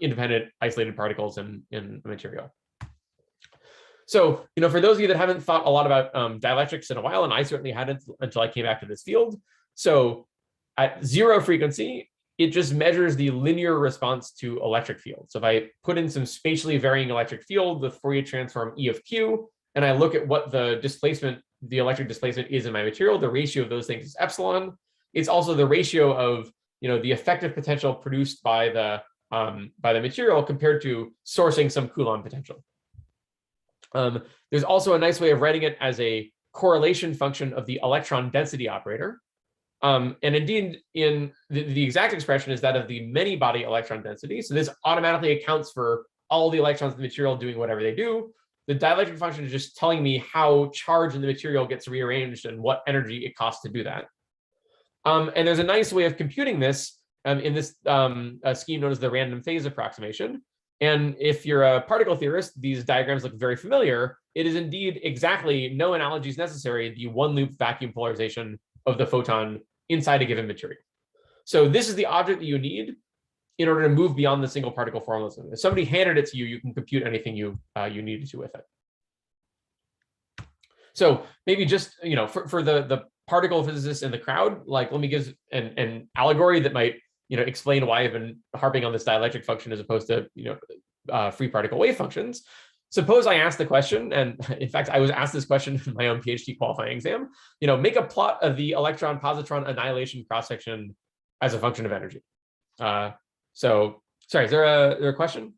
independent isolated particles in a material. So for those of you that haven't thought a lot about dielectrics in a while, and I certainly hadn't until I came back to this field. So at 0 frequency, it just measures the linear response to electric field. So if I put in some spatially varying electric field with Fourier transform E of Q, and I look at what the electric displacement is in my material, the ratio of those things is epsilon. It's also the ratio of the effective potential produced by the material compared to sourcing some Coulomb potential. There's also a nice way of writing it as a correlation function of the electron density operator. And indeed, in the exact expression is that of the many body electron density. So this automatically accounts for all the electrons in the material doing whatever they do. The dielectric function is just telling me how charge in the material gets rearranged and what energy it costs to do that. And there's a nice way of computing this in this scheme known as the random phase approximation. And if you're a particle theorist, these diagrams look very familiar. It is indeed exactly, no analogies necessary, the one loop vacuum polarization of the photon inside a given material. So this is the object that you need in order to move beyond the single particle formalism. If somebody handed it to you, you can compute anything you needed to with it. So maybe just for the particle physicists in the crowd, like let me give an allegory that might explain why I've been harping on this dielectric function as opposed to free particle wave functions. Suppose I ask the question, and in fact, I was asked this question in my own PhD qualifying exam, make a plot of the electron-positron annihilation cross-section as a function of energy. So, sorry, is there a question?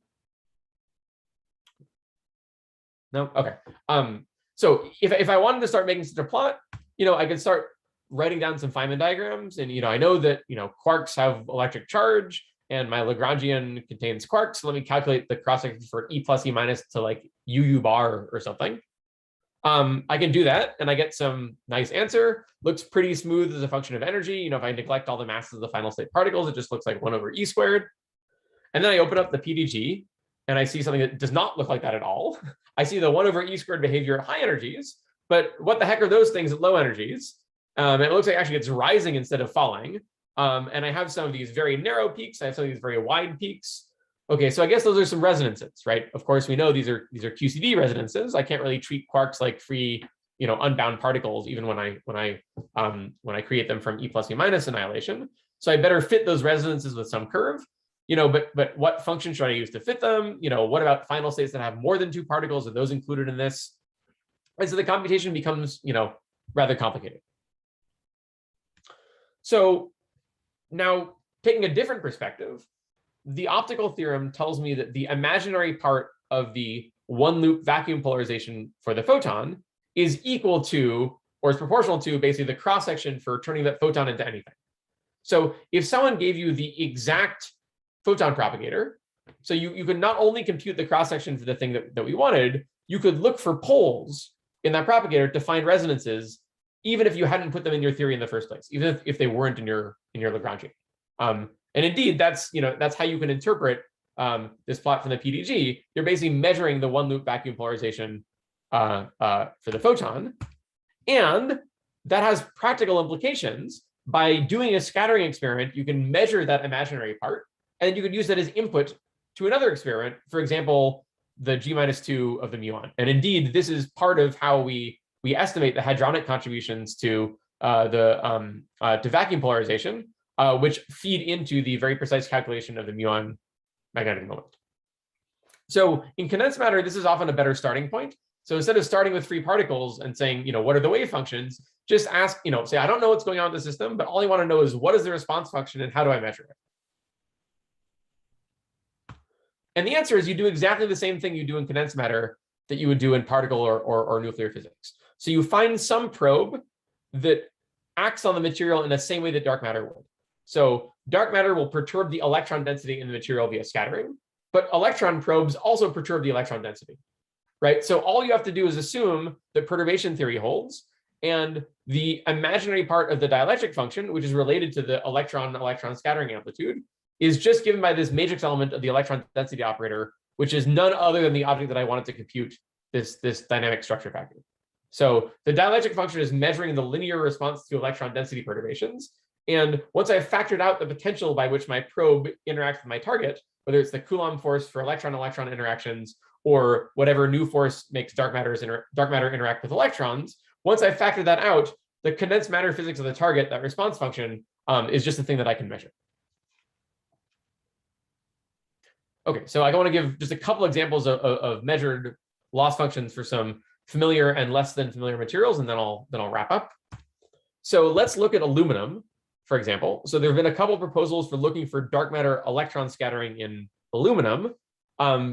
No? Okay. So if I wanted to start making such a plot, I could start writing down some Feynman diagrams, and I know that quarks have electric charge, and my Lagrangian contains quarks. So let me calculate the cross section for E plus E minus to like UU bar or something. I can do that, and I get some nice answer. Looks pretty smooth as a function of energy. If I neglect all the masses of the final state particles, it just looks like 1 over E squared. And then I open up the PDG, and I see something that does not look like that at all. I see the 1 over E squared behavior at high energies, but what the heck are those things at low energies? And it looks like actually it's rising instead of falling. And I have some of these very narrow peaks. I have some of these very wide peaks. Okay, so I guess those are some resonances, right? Of course, we know these are QCD resonances. I can't really treat quarks like free, unbound particles, even when I create them from E plus E minus annihilation. So I better fit those resonances with some curve. But what function should I use to fit them? What about final states that have more than 2 particles? Are those included in this? And so the computation becomes, rather complicated. So now, taking a different perspective, the optical theorem tells me that the imaginary part of the one loop vacuum polarization for the photon is equal to, or is proportional to, basically the cross section for turning that photon into anything. So if someone gave you the exact photon propagator, so you could not only compute the cross section for the thing that we wanted, you could look for poles in that propagator to find resonances, even if you hadn't put them in your theory in the first place, even if they weren't in your Lagrangian. And indeed, that's how you can interpret this plot from the PDG. You're basically measuring the one loop vacuum polarization for the photon, and that has practical implications. by doing a scattering experiment, you can measure that imaginary part, and you could use that as input to another experiment, for example, the G-2 of the muon. And indeed, this is part of how we estimate the hadronic contributions to vacuum polarization, which feed into the very precise calculation of the muon magnetic moment. So in condensed matter, this is often a better starting point. So instead of starting with free particles and saying, what are the wave functions, just ask, say, I don't know what's going on in the system, but all I want to know is what is the response function and how do I measure it? And the answer is you do exactly the same thing you do in condensed matter that you would do in particle or nuclear physics. So you find some probe that acts on the material in the same way that dark matter would. So dark matter will perturb the electron density in the material via scattering, but electron probes also perturb the electron density, right? So all you have to do is assume that perturbation theory holds, and the imaginary part of the dielectric function, which is related to the electron-electron scattering amplitude, is just given by this matrix element of the electron density operator, which is none other than the object that I wanted to compute this dynamic structure factor. So the dielectric function is measuring the linear response to electron density perturbations. And once I've factored out the potential by which my probe interacts with my target, whether it's the Coulomb force for electron-electron interactions or whatever new force makes dark matter interact with electrons, once I factor that out, the condensed matter physics of the target, that response function, is just a thing that I can measure. Okay, so I want to give just a couple examples of measured loss functions for some familiar and less than familiar materials, and then I'll wrap up. So let's look at aluminum, for example. So there have been a couple proposals for looking for dark matter electron scattering in aluminum,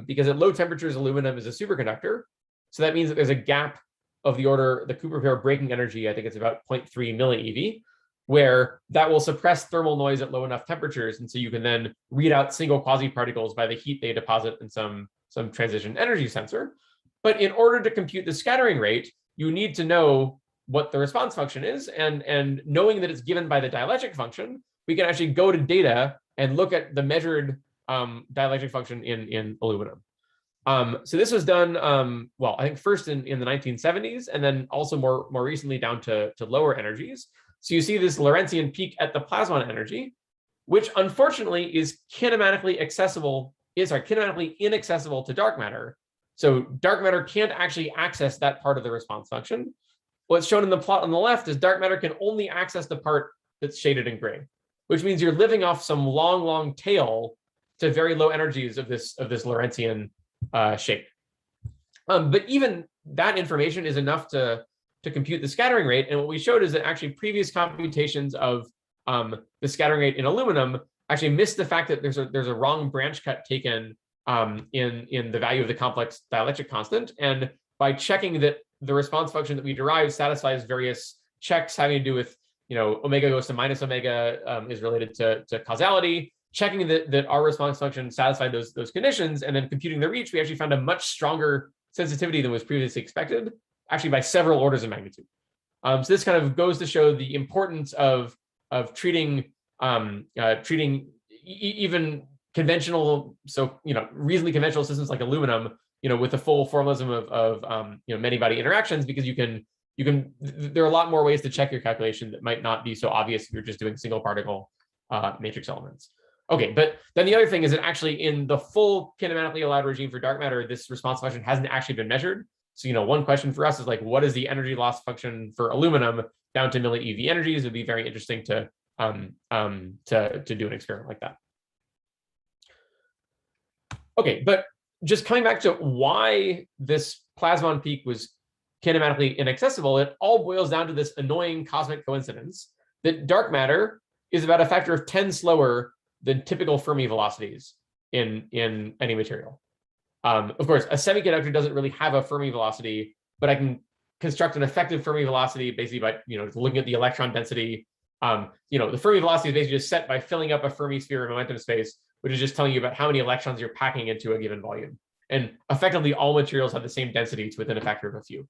because at low temperatures, aluminum is a superconductor. So that means that there's a gap of the order, the Cooper pair breaking energy, I think it's about 0.3 millieV, where that will suppress thermal noise at low enough temperatures. And so you can then read out single quasi-particles by the heat they deposit in some transition energy sensor. But in order to compute the scattering rate, you need to know what the response function is. And knowing that it's given by the dielectric function, we can actually go to data and look at the measured dielectric function in aluminum. So this was done, well, I think first in the 1970s, and then also more recently down to lower energies. So you see this Lorentzian peak at the plasmon energy, which unfortunately is kinematically inaccessible to dark matter. So dark matter can't actually access that part of the response function. What's shown in the plot on the left is dark matter can only access the part that's shaded in gray, which means you're living off some long tail to very low energies of this Lorentzian shape. But even that information is enough to compute the scattering rate. And what we showed is that actually previous computations of the scattering rate in aluminum actually missed the fact that there's a wrong branch cut taken in the value of the complex dielectric constant. And by checking that the response function that we derive satisfies various checks having to do with, omega goes to minus omega is related to causality, checking that our response function satisfied those conditions, and then computing the reach, we actually found a much stronger sensitivity than was previously expected, actually by several orders of magnitude. So this kind of goes to show the importance of treating even conventional, reasonably conventional systems like aluminum, with the full formalism of many body interactions, because there are a lot more ways to check your calculation that might not be so obvious if you're just doing single particle matrix elements. Okay, but then the other thing is that actually in the full kinematically allowed regime for dark matter, this response function hasn't actually been measured. So, one question for us is like, what is the energy loss function for aluminum down to milli-eV energies? It would be very interesting to do an experiment like that. Okay, but just coming back to why this plasmon peak was kinematically inaccessible, it all boils down to this annoying cosmic coincidence that dark matter is about a factor of 10 slower than typical Fermi velocities in any material. Of course, a semiconductor doesn't really have a Fermi velocity, but I can construct an effective Fermi velocity basically by looking at the electron density. The Fermi velocity is basically just set by filling up a Fermi sphere in momentum space, which is just telling you about how many electrons you're packing into a given volume. And effectively, all materials have the same density to within a factor of a few.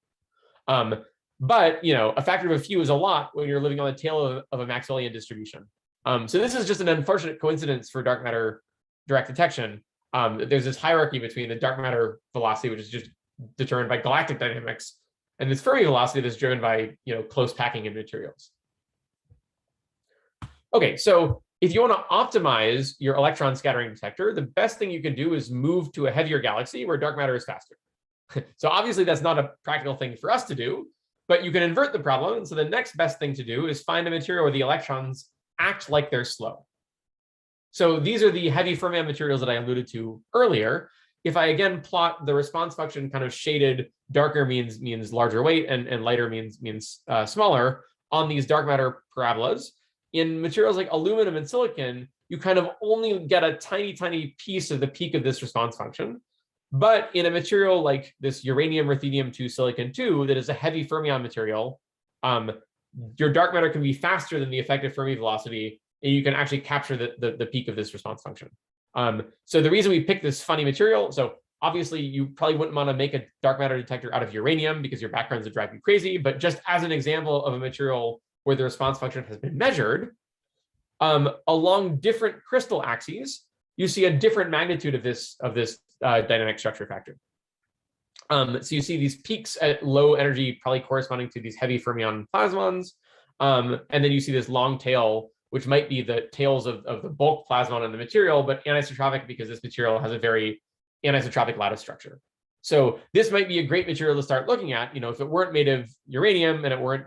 But a factor of a few is a lot when you're living on the tail of a Maxwellian distribution. So this is just an unfortunate coincidence for dark matter direct detection. There's this hierarchy between the dark matter velocity, which is just determined by galactic dynamics, and this Fermi velocity that's driven by close packing in materials. Okay, so if you want to optimize your electron scattering detector, the best thing you can do is move to a heavier galaxy where dark matter is faster. So obviously that's not a practical thing for us to do, but you can invert the problem. So the next best thing to do is find a material where the electrons act like they're slow. So these are the heavy fermion materials that I alluded to earlier. If I again plot the response function kind of shaded, darker means larger weight and lighter means smaller on these dark matter parabolas. In materials like aluminum and silicon, you kind of only get a tiny piece of the peak of this response function. But in a material like this uranium ruthenium-2 silicon-2 that is a heavy fermion material, your dark matter can be faster than the effective Fermi velocity, and you can actually capture the peak of this response function. So the reason we picked this funny material, so obviously you probably wouldn't want to make a dark matter detector out of uranium because your backgrounds would drive you crazy, but just as an example of a material where the response function has been measured, along different crystal axes, you see a different magnitude of this dynamic structure factor. So you see these peaks at low energy, probably corresponding to these heavy fermion plasmons, and then you see this long tail, which might be the tails of the bulk plasmon in the material, but anisotropic because this material has a very anisotropic lattice structure. So this might be a great material to start looking at. If it weren't made of uranium and it weren't,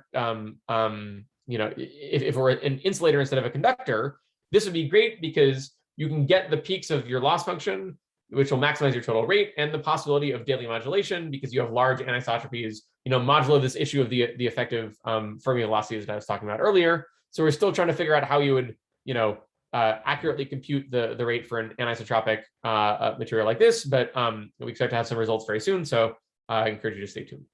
if it were an insulator instead of a conductor, this would be great because you can get the peaks of your loss function, which will maximize your total rate, and the possibility of daily modulation because you have large anisotropies, modulo this issue of the effective Fermi velocities that I was talking about earlier. So we're still trying to figure out how you would, accurately compute the rate for an anisotropic material like this, but we expect to have some results very soon. So I encourage you to stay tuned.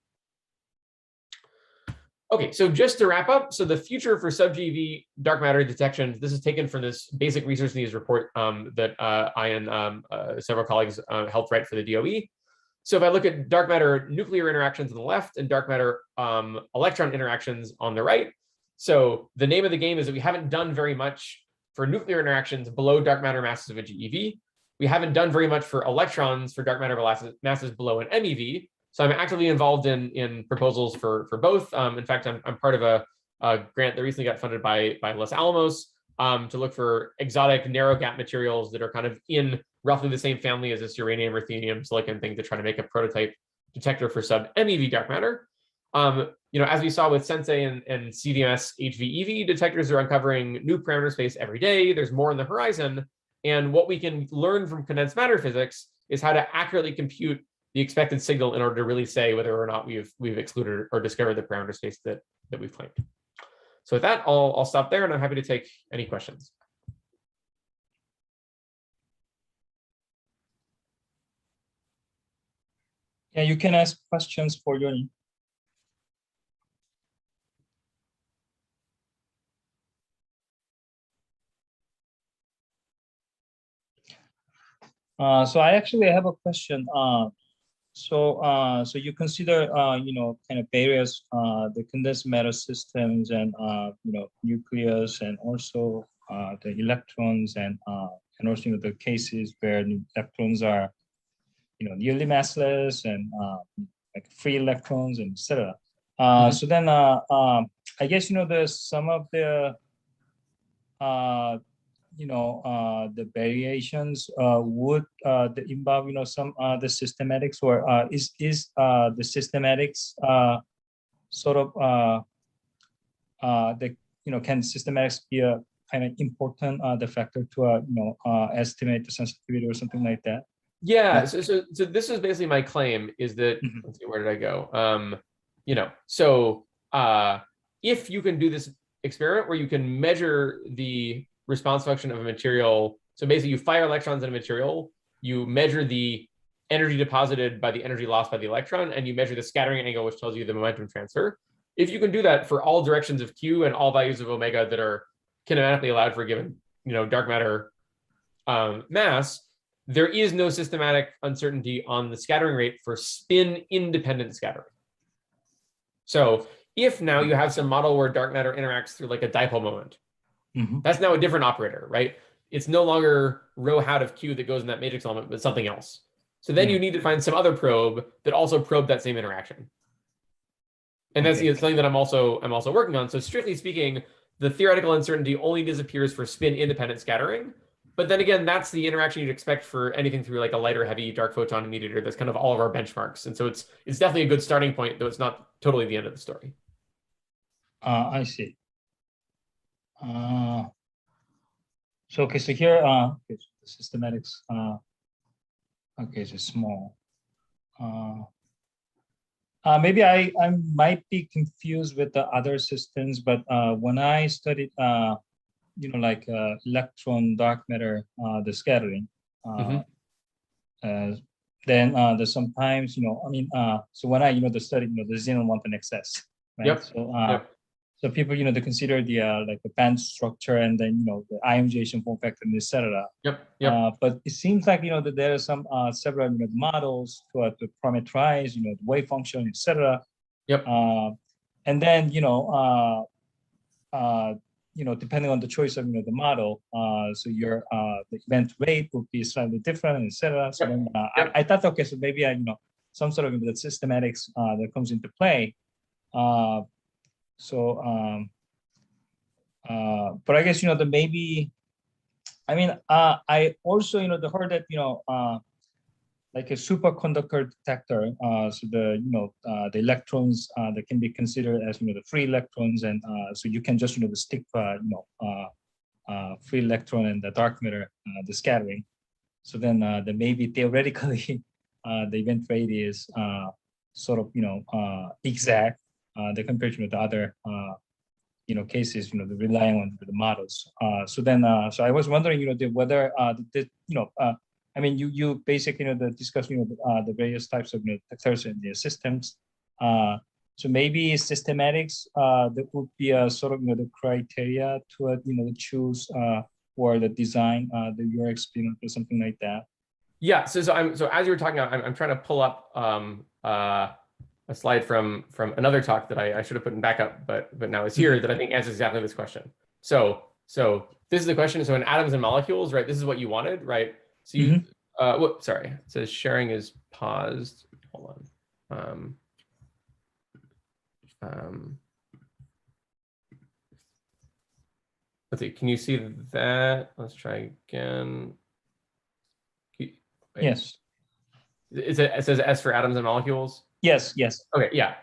Okay, so just to wrap up, so the future for sub-GeV dark matter detection, this is taken from this basic research needs report that I and several colleagues helped write for the DOE. So if I look at dark matter nuclear interactions on the left and dark matter electron interactions on the right, so the name of the game is that we haven't done very much for nuclear interactions below dark matter masses of a GeV. We haven't done very much for electrons for dark matter masses below an MeV. So I'm actively involved in proposals for both. In fact, I'm part of a grant that recently got funded by Los Alamos to look for exotic narrow gap materials that are kind of in roughly the same family as this uranium, ruthenium, silicon thing to try to make a prototype detector for sub-MeV dark matter. As we saw with Sensei and CDMS HV-EV, detectors are uncovering new parameter space every day. There's more on the horizon. And what we can learn from condensed matter physics is how to accurately compute the expected signal in order to really say whether or not we've excluded or discovered the parameter space that we've claimed. So with that, I'll stop there, and I'm happy to take any questions. Yeah, you can ask questions for Yoni. So I actually have a question. So you consider, kind of various the condensed matter systems and nucleus and also the electrons and also the cases where electrons are nearly massless and like free electrons and etc. So then I guess there's some of the the variations would involve some the systematics, or is the systematics sort of the can systematics be a kind of important the factor to estimate the sensitivity or something like that? Yeah, so this is basically my claim is that let's see, where did I go? If you can do this experiment where you can measure the response function of a material, so basically you fire electrons in a material, you measure the energy deposited by the energy lost by the electron, and you measure the scattering angle, which tells you the momentum transfer. If you can do that for all directions of Q and all values of omega that are kinematically allowed for a given dark matter mass, there is no systematic uncertainty on the scattering rate for spin independent scattering. So if now you have some model where dark matter interacts through like a dipole moment, that's now a different operator, right? It's no longer rho hat of Q that goes in that matrix element, but something else. So then you need to find some other probe that also probed that same interaction. And that's something that I'm also working on. So strictly speaking, the theoretical uncertainty only disappears for spin-independent scattering. But then again, that's the interaction you'd expect for anything through like a light or heavy dark photon mediator. That's kind of all of our benchmarks. And so it's definitely a good starting point, though it's not totally the end of the story. I see. So okay, so here, okay, so the systematics. Okay, so small. Maybe I might be confused with the other systems, but when I studied, like electron dark matter, the scattering, then there's sometimes, I mean, so when I, the study, the xenon lump and excess, right? Yep. So, so people, they consider the like the band structure and then, the ionization form factor, and etc. Yep. But it seems like, that there are some several models to parameterize, the wave function, etc. Yep. And then, depending on the choice of, the model, so your the event rate would be slightly different, etc. So then I thought, okay, so maybe some sort of the systematics that comes into play. But I guess, maybe, I mean, I also, heard that, like a superconductor detector, so the, the electrons that can be considered as, the free electrons. And so you can just, stick, free electron and the dark matter, the scattering. So then maybe theoretically, the event rate is sort of, exact. The compared to the other, cases, relying on the models. So I was wondering, whether, I mean, you basically, discuss, the various types of detectors in the systems. So maybe systematics, that would be a sort of, the criteria to, choose or the design, the your experience or something like that. Yeah. So as you were talking, I'm trying to pull up a slide from another talk that I should have put in backup, but now it's here, that I think answers exactly this question. So this is the question. So in atoms and molecules, right, this is what you wanted, right? So you, whoops, sorry, it says sharing is paused. Hold on. Let's see, can you see that? Let's try again. Wait. Yes. It says S for atoms and molecules? Yes. Okay, yeah.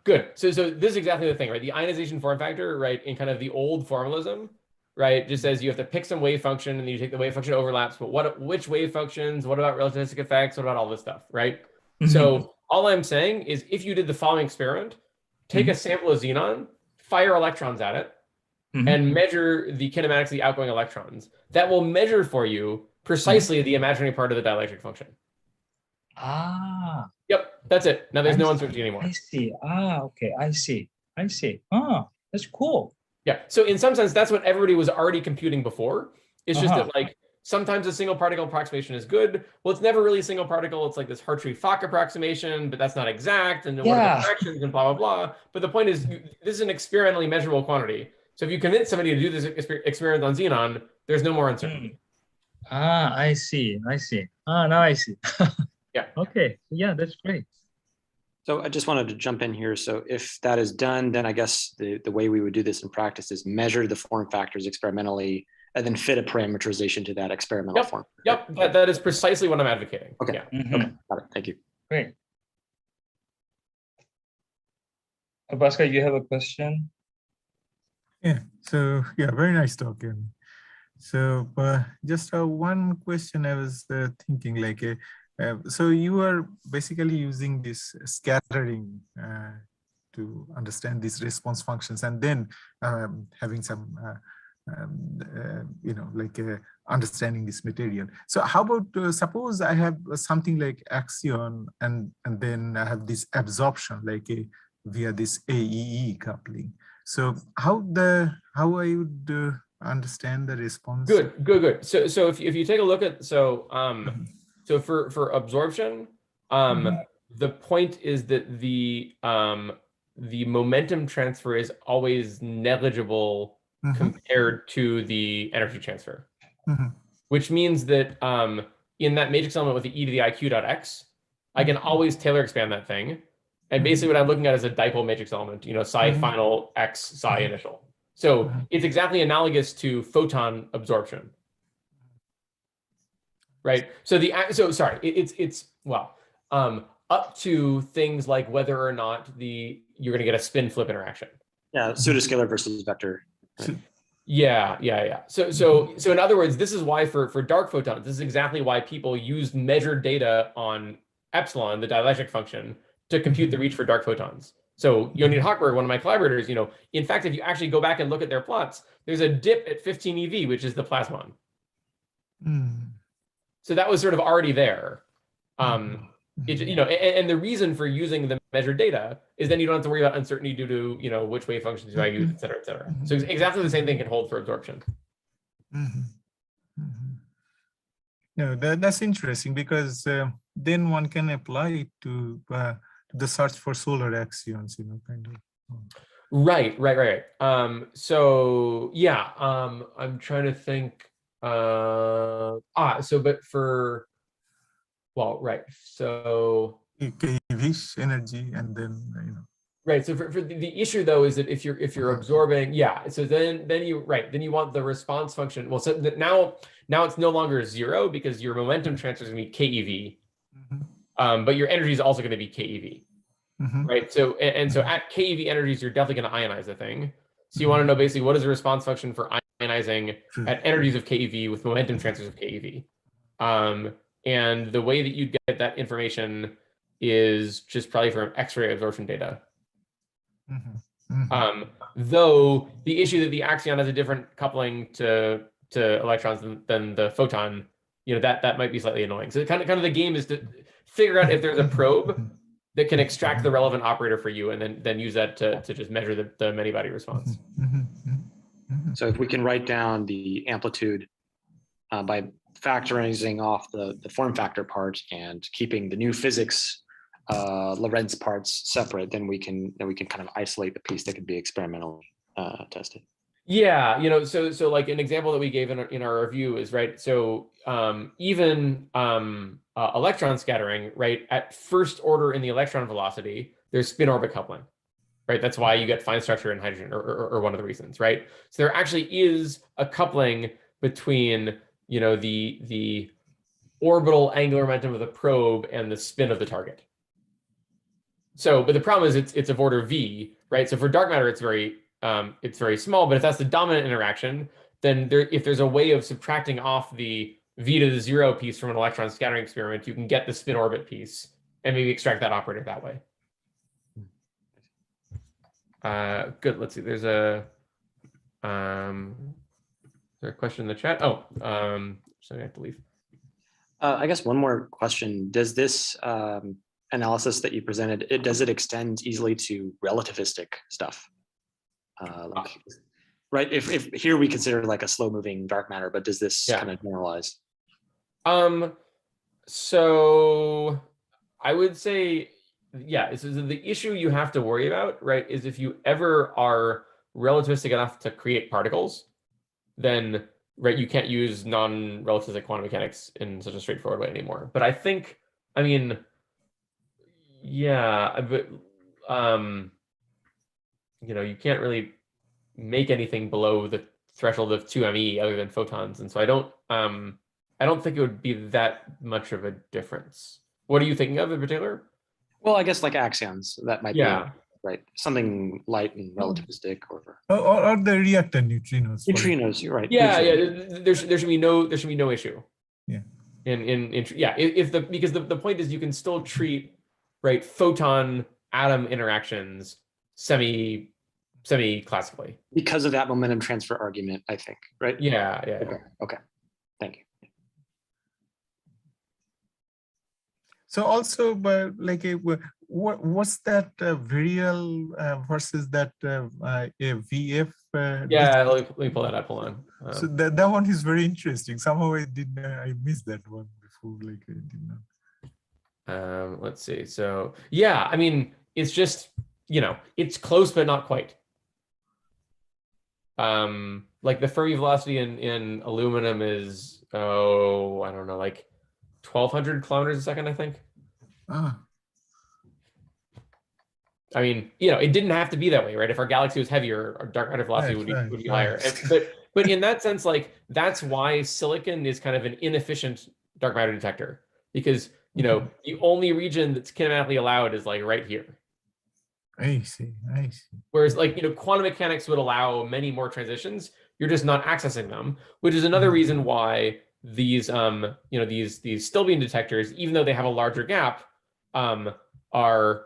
Good. So this is exactly the thing, right? The ionization form factor, right, in kind of the old formalism, right, just says you have to pick some wave function and you take the wave function overlaps, but which wave functions, what about relativistic effects, what about all this stuff, right? So all I'm saying is if you did the following experiment, take a sample of xenon, fire electrons at it, and measure the kinematics of the outgoing electrons, that will measure for you precisely the imaginary part of the dielectric function. Yep, that's it. Now there's no uncertainty anymore. I see. Okay, I see. Oh, that's cool. Yeah, so in some sense, that's what everybody was already computing before. It's just that, like, sometimes a single particle approximation is good. Well, it's never really a single particle. It's like this Hartree-Fock approximation, but that's not exact. And then what are the fractions and blah, blah, blah. But the point is, this is an experimentally measurable quantity. So if you convince somebody to do this experiment on xenon, there's no more uncertainty. I see. Now I see. Yeah. Okay. Yeah, that's great. So I just wanted to jump in here. So if that is done, then I guess the way we would do this in practice is measure the form factors experimentally and then fit a parameterization to that experimental form. Yep, that is precisely what I'm advocating. Okay. Yeah. Okay, got it. Thank you. Great. Bhaskar, you have a question? Yeah, so yeah, very nice talk. So just one question I was thinking, like, so you are basically using this scattering to understand these response functions, and then having some, understanding this material. So how about suppose I have something like axion, and then I have this absorption, like via this AEE coupling. So how I would understand the response? Good. So if you take a look at so for absorption, the point is that the momentum transfer is always negligible compared to the energy transfer, which means that in that matrix element with the e to the iq dot x, I can always Taylor expand that thing. And basically what I'm looking at is a dipole matrix element, psi final x, psi initial. So it's exactly analogous to photon absorption, right? So up to things like whether or not you're going to get a spin flip interaction. Yeah, pseudoscalar versus vector. Right? Yeah. So in other words, this is why for dark photons, this is exactly why people use measured data on epsilon, the dielectric function, to compute the reach for dark photons. So Yoni and Hochberg, one of my collaborators, in fact, if you actually go back and look at their plots, there's a dip at 15 eV, which is the plasmon. So that was sort of already there. And the reason for using the measured data is then you don't have to worry about uncertainty due to, which wave functions do I use, et cetera, et cetera. So exactly the same thing can hold for absorption. No, that's interesting because then one can apply it to the search for solar axions, kind of. Right. So yeah, I'm trying to think. So GeV energy, and then Right. So for the issue though is that if you're absorbing, so then you want the response function. Well, so now it's no longer 0 because your momentum transfer is going to be KeV, but your energy is also going to be KeV. Right. So so at KeV energies, you're definitely going to ionize the thing. So you want to know basically what is the response function for ionizing at energies of KeV with momentum transfers of KeV. And the way that you'd get that information is just probably from X-ray absorption data. Though the issue that the axion has a different coupling to electrons than the photon, that might be slightly annoying. So kind of the game is to figure out if there's a probe that can extract the relevant operator for you, and then use that to just measure the many-body response. So if we can write down the amplitude by factorizing off the form factor part and keeping the new physics Lorentz parts separate, then we can kind of isolate the piece that could be experimentally tested. Yeah, so like an example that we gave in our review is right. So even electron scattering, right, at first order in the electron velocity, there's spin orbit coupling, right? That's why you get fine structure in hydrogen, or one of the reasons, right? So there actually is a coupling between the orbital angular momentum of the probe and the spin of the target. So, but the problem is it's of order V, right? So for dark matter, it's very small, but if that's the dominant interaction, then if there's a way of subtracting off the V to the 0 piece from an electron scattering experiment, you can get the spin orbit piece and maybe extract that operator that way. Good, let's see, there's a question in the chat? Oh, so I have to leave. I guess one more question. Does this analysis that you presented, does it extend easily to relativistic stuff? Right, if here we consider like a slow moving dark matter, but does this kind of generalize? So I would say, so the issue you have to worry about, right, is if you ever are relativistic enough to create particles, then you can't use non-relativistic quantum mechanics in such a straightforward way anymore. But I think, but you can't really make anything below the threshold of 2 ME other than photons, and so I don't think it would be that much of a difference. What are you thinking of in particular? Well, I guess like axions, that might be right, something light and relativistic, or the reactor neutrinos. Neutrinos, you're right. There should be no issue. Yeah. Because the point is you can still treat photon atom interactions semi classically because of that momentum transfer argument, I think, right? Yeah. Okay. Thank you. So also, but what's that virial versus that VF? Let me pull that up. Hold on. So that one is very interesting. Somehow I missed that one before. I did not. Let's see. So it's just it's close but not quite. Like the Fermi velocity in aluminum is I don't know, like 1,200 kilometers a second, I think. I mean, it didn't have to be that way, right? If our galaxy was heavier, our dark matter velocity would be higher. But in that sense, like that's why silicon is kind of an inefficient dark matter detector, because the only region that's kinematically allowed is like right here. I see. Whereas like quantum mechanics would allow many more transitions. You're just not accessing them, which is another reason why these these still beam detectors, even though they have a larger gap, are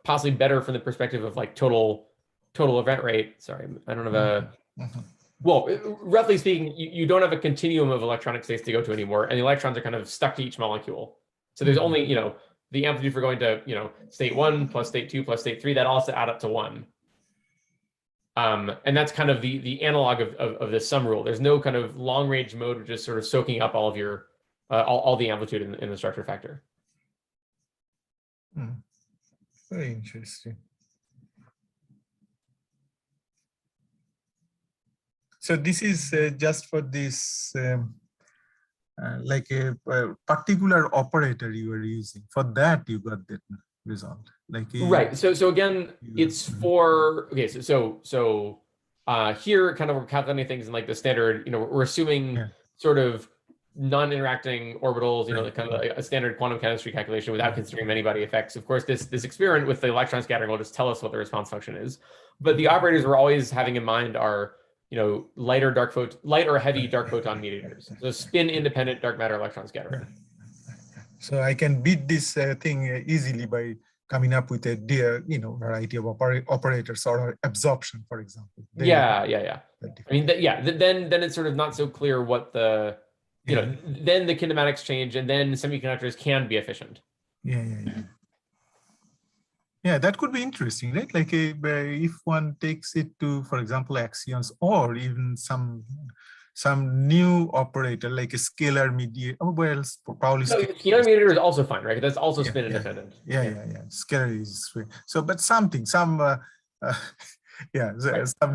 possibly better from the perspective of like total event rate. Sorry, I don't have a well, roughly speaking, you don't have a continuum of electronic states to go to anymore, and the electrons are kind of stuck to each molecule. So there's only the amplitude for going to state 1 plus state 2 plus state 3, that all has to add up to 1. And that's kind of the analog of this sum rule. There's no kind of long range mode which is sort of soaking up all of your all the amplitude in the structure factor. Very interesting. So this is just for this like a particular operator you are using. For that you got that result. Like right. So again, it's for So here kind of we're calculating things in like the standard. We're assuming sort of non-interacting orbitals. Kind of like a standard quantum chemistry calculation without considering many-body effects. Of course, this experiment with the electron scattering will just tell us what the response function is. But the operators we're always having in mind are light or heavy dark photon mediators. So spin-independent dark matter electron scattering. So I can beat this thing easily by coming up with a variety of operators or absorption, for example. Yeah. I mean, then it's sort of not so clear what the then the kinematics change, and then semiconductors can be efficient. Yeah, that could be interesting, right? Like if one takes it to, for example, axions, or even some new operator like a scalar mediator. Oh, well, probably scalar mediator is also fine, right? That's also spin independent. Yeah. Scalar is free. So, but some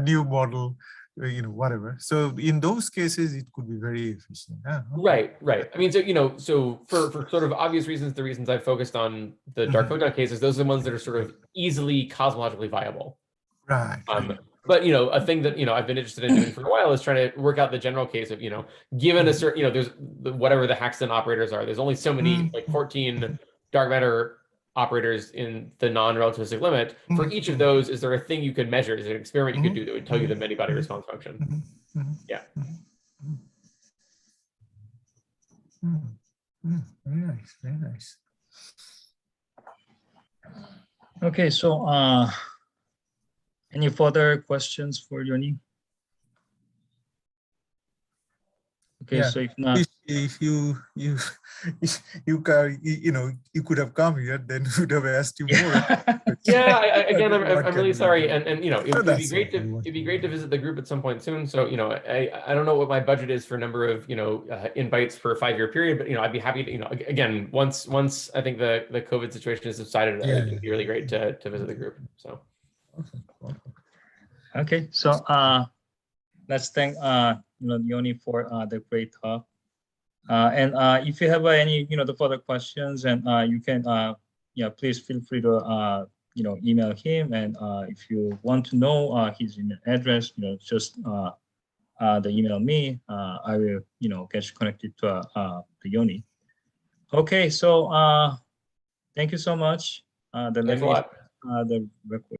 new model, whatever. So in those cases, it could be very efficient. Right. I mean, so for sort of obvious reasons, the reasons I've focused on the dark photon cases, those are the ones that are sort of easily cosmologically viable. Right. But a thing that I've been interested in doing for a while is trying to work out the general case of given a certain there's whatever the Haxton operators are. There's only so many, like 14 dark matter operators in the non-relativistic limit. For each of those, is there a thing you could measure? Is there an experiment you could do that would tell you the many-body response function? Yeah. Very nice. Okay, so any further questions for Yoni? Okay, so if not, if you could have come here, then we would have asked you more. Again, I'm really sorry, and it'd be great to visit the group at some point soon. So I don't know what my budget is for number of invites for a 5-year period, but I'd be happy to again once I think the COVID situation has subsided, it'd be really great to visit the group. So okay, so let's thank Yoni for the great talk. And if you have any the further questions, and you can please feel free to email him, and if you want to know his email address, just the email me. I will get connected to the Yoni. Okay, so thank you so much. Thanks a lot. The record.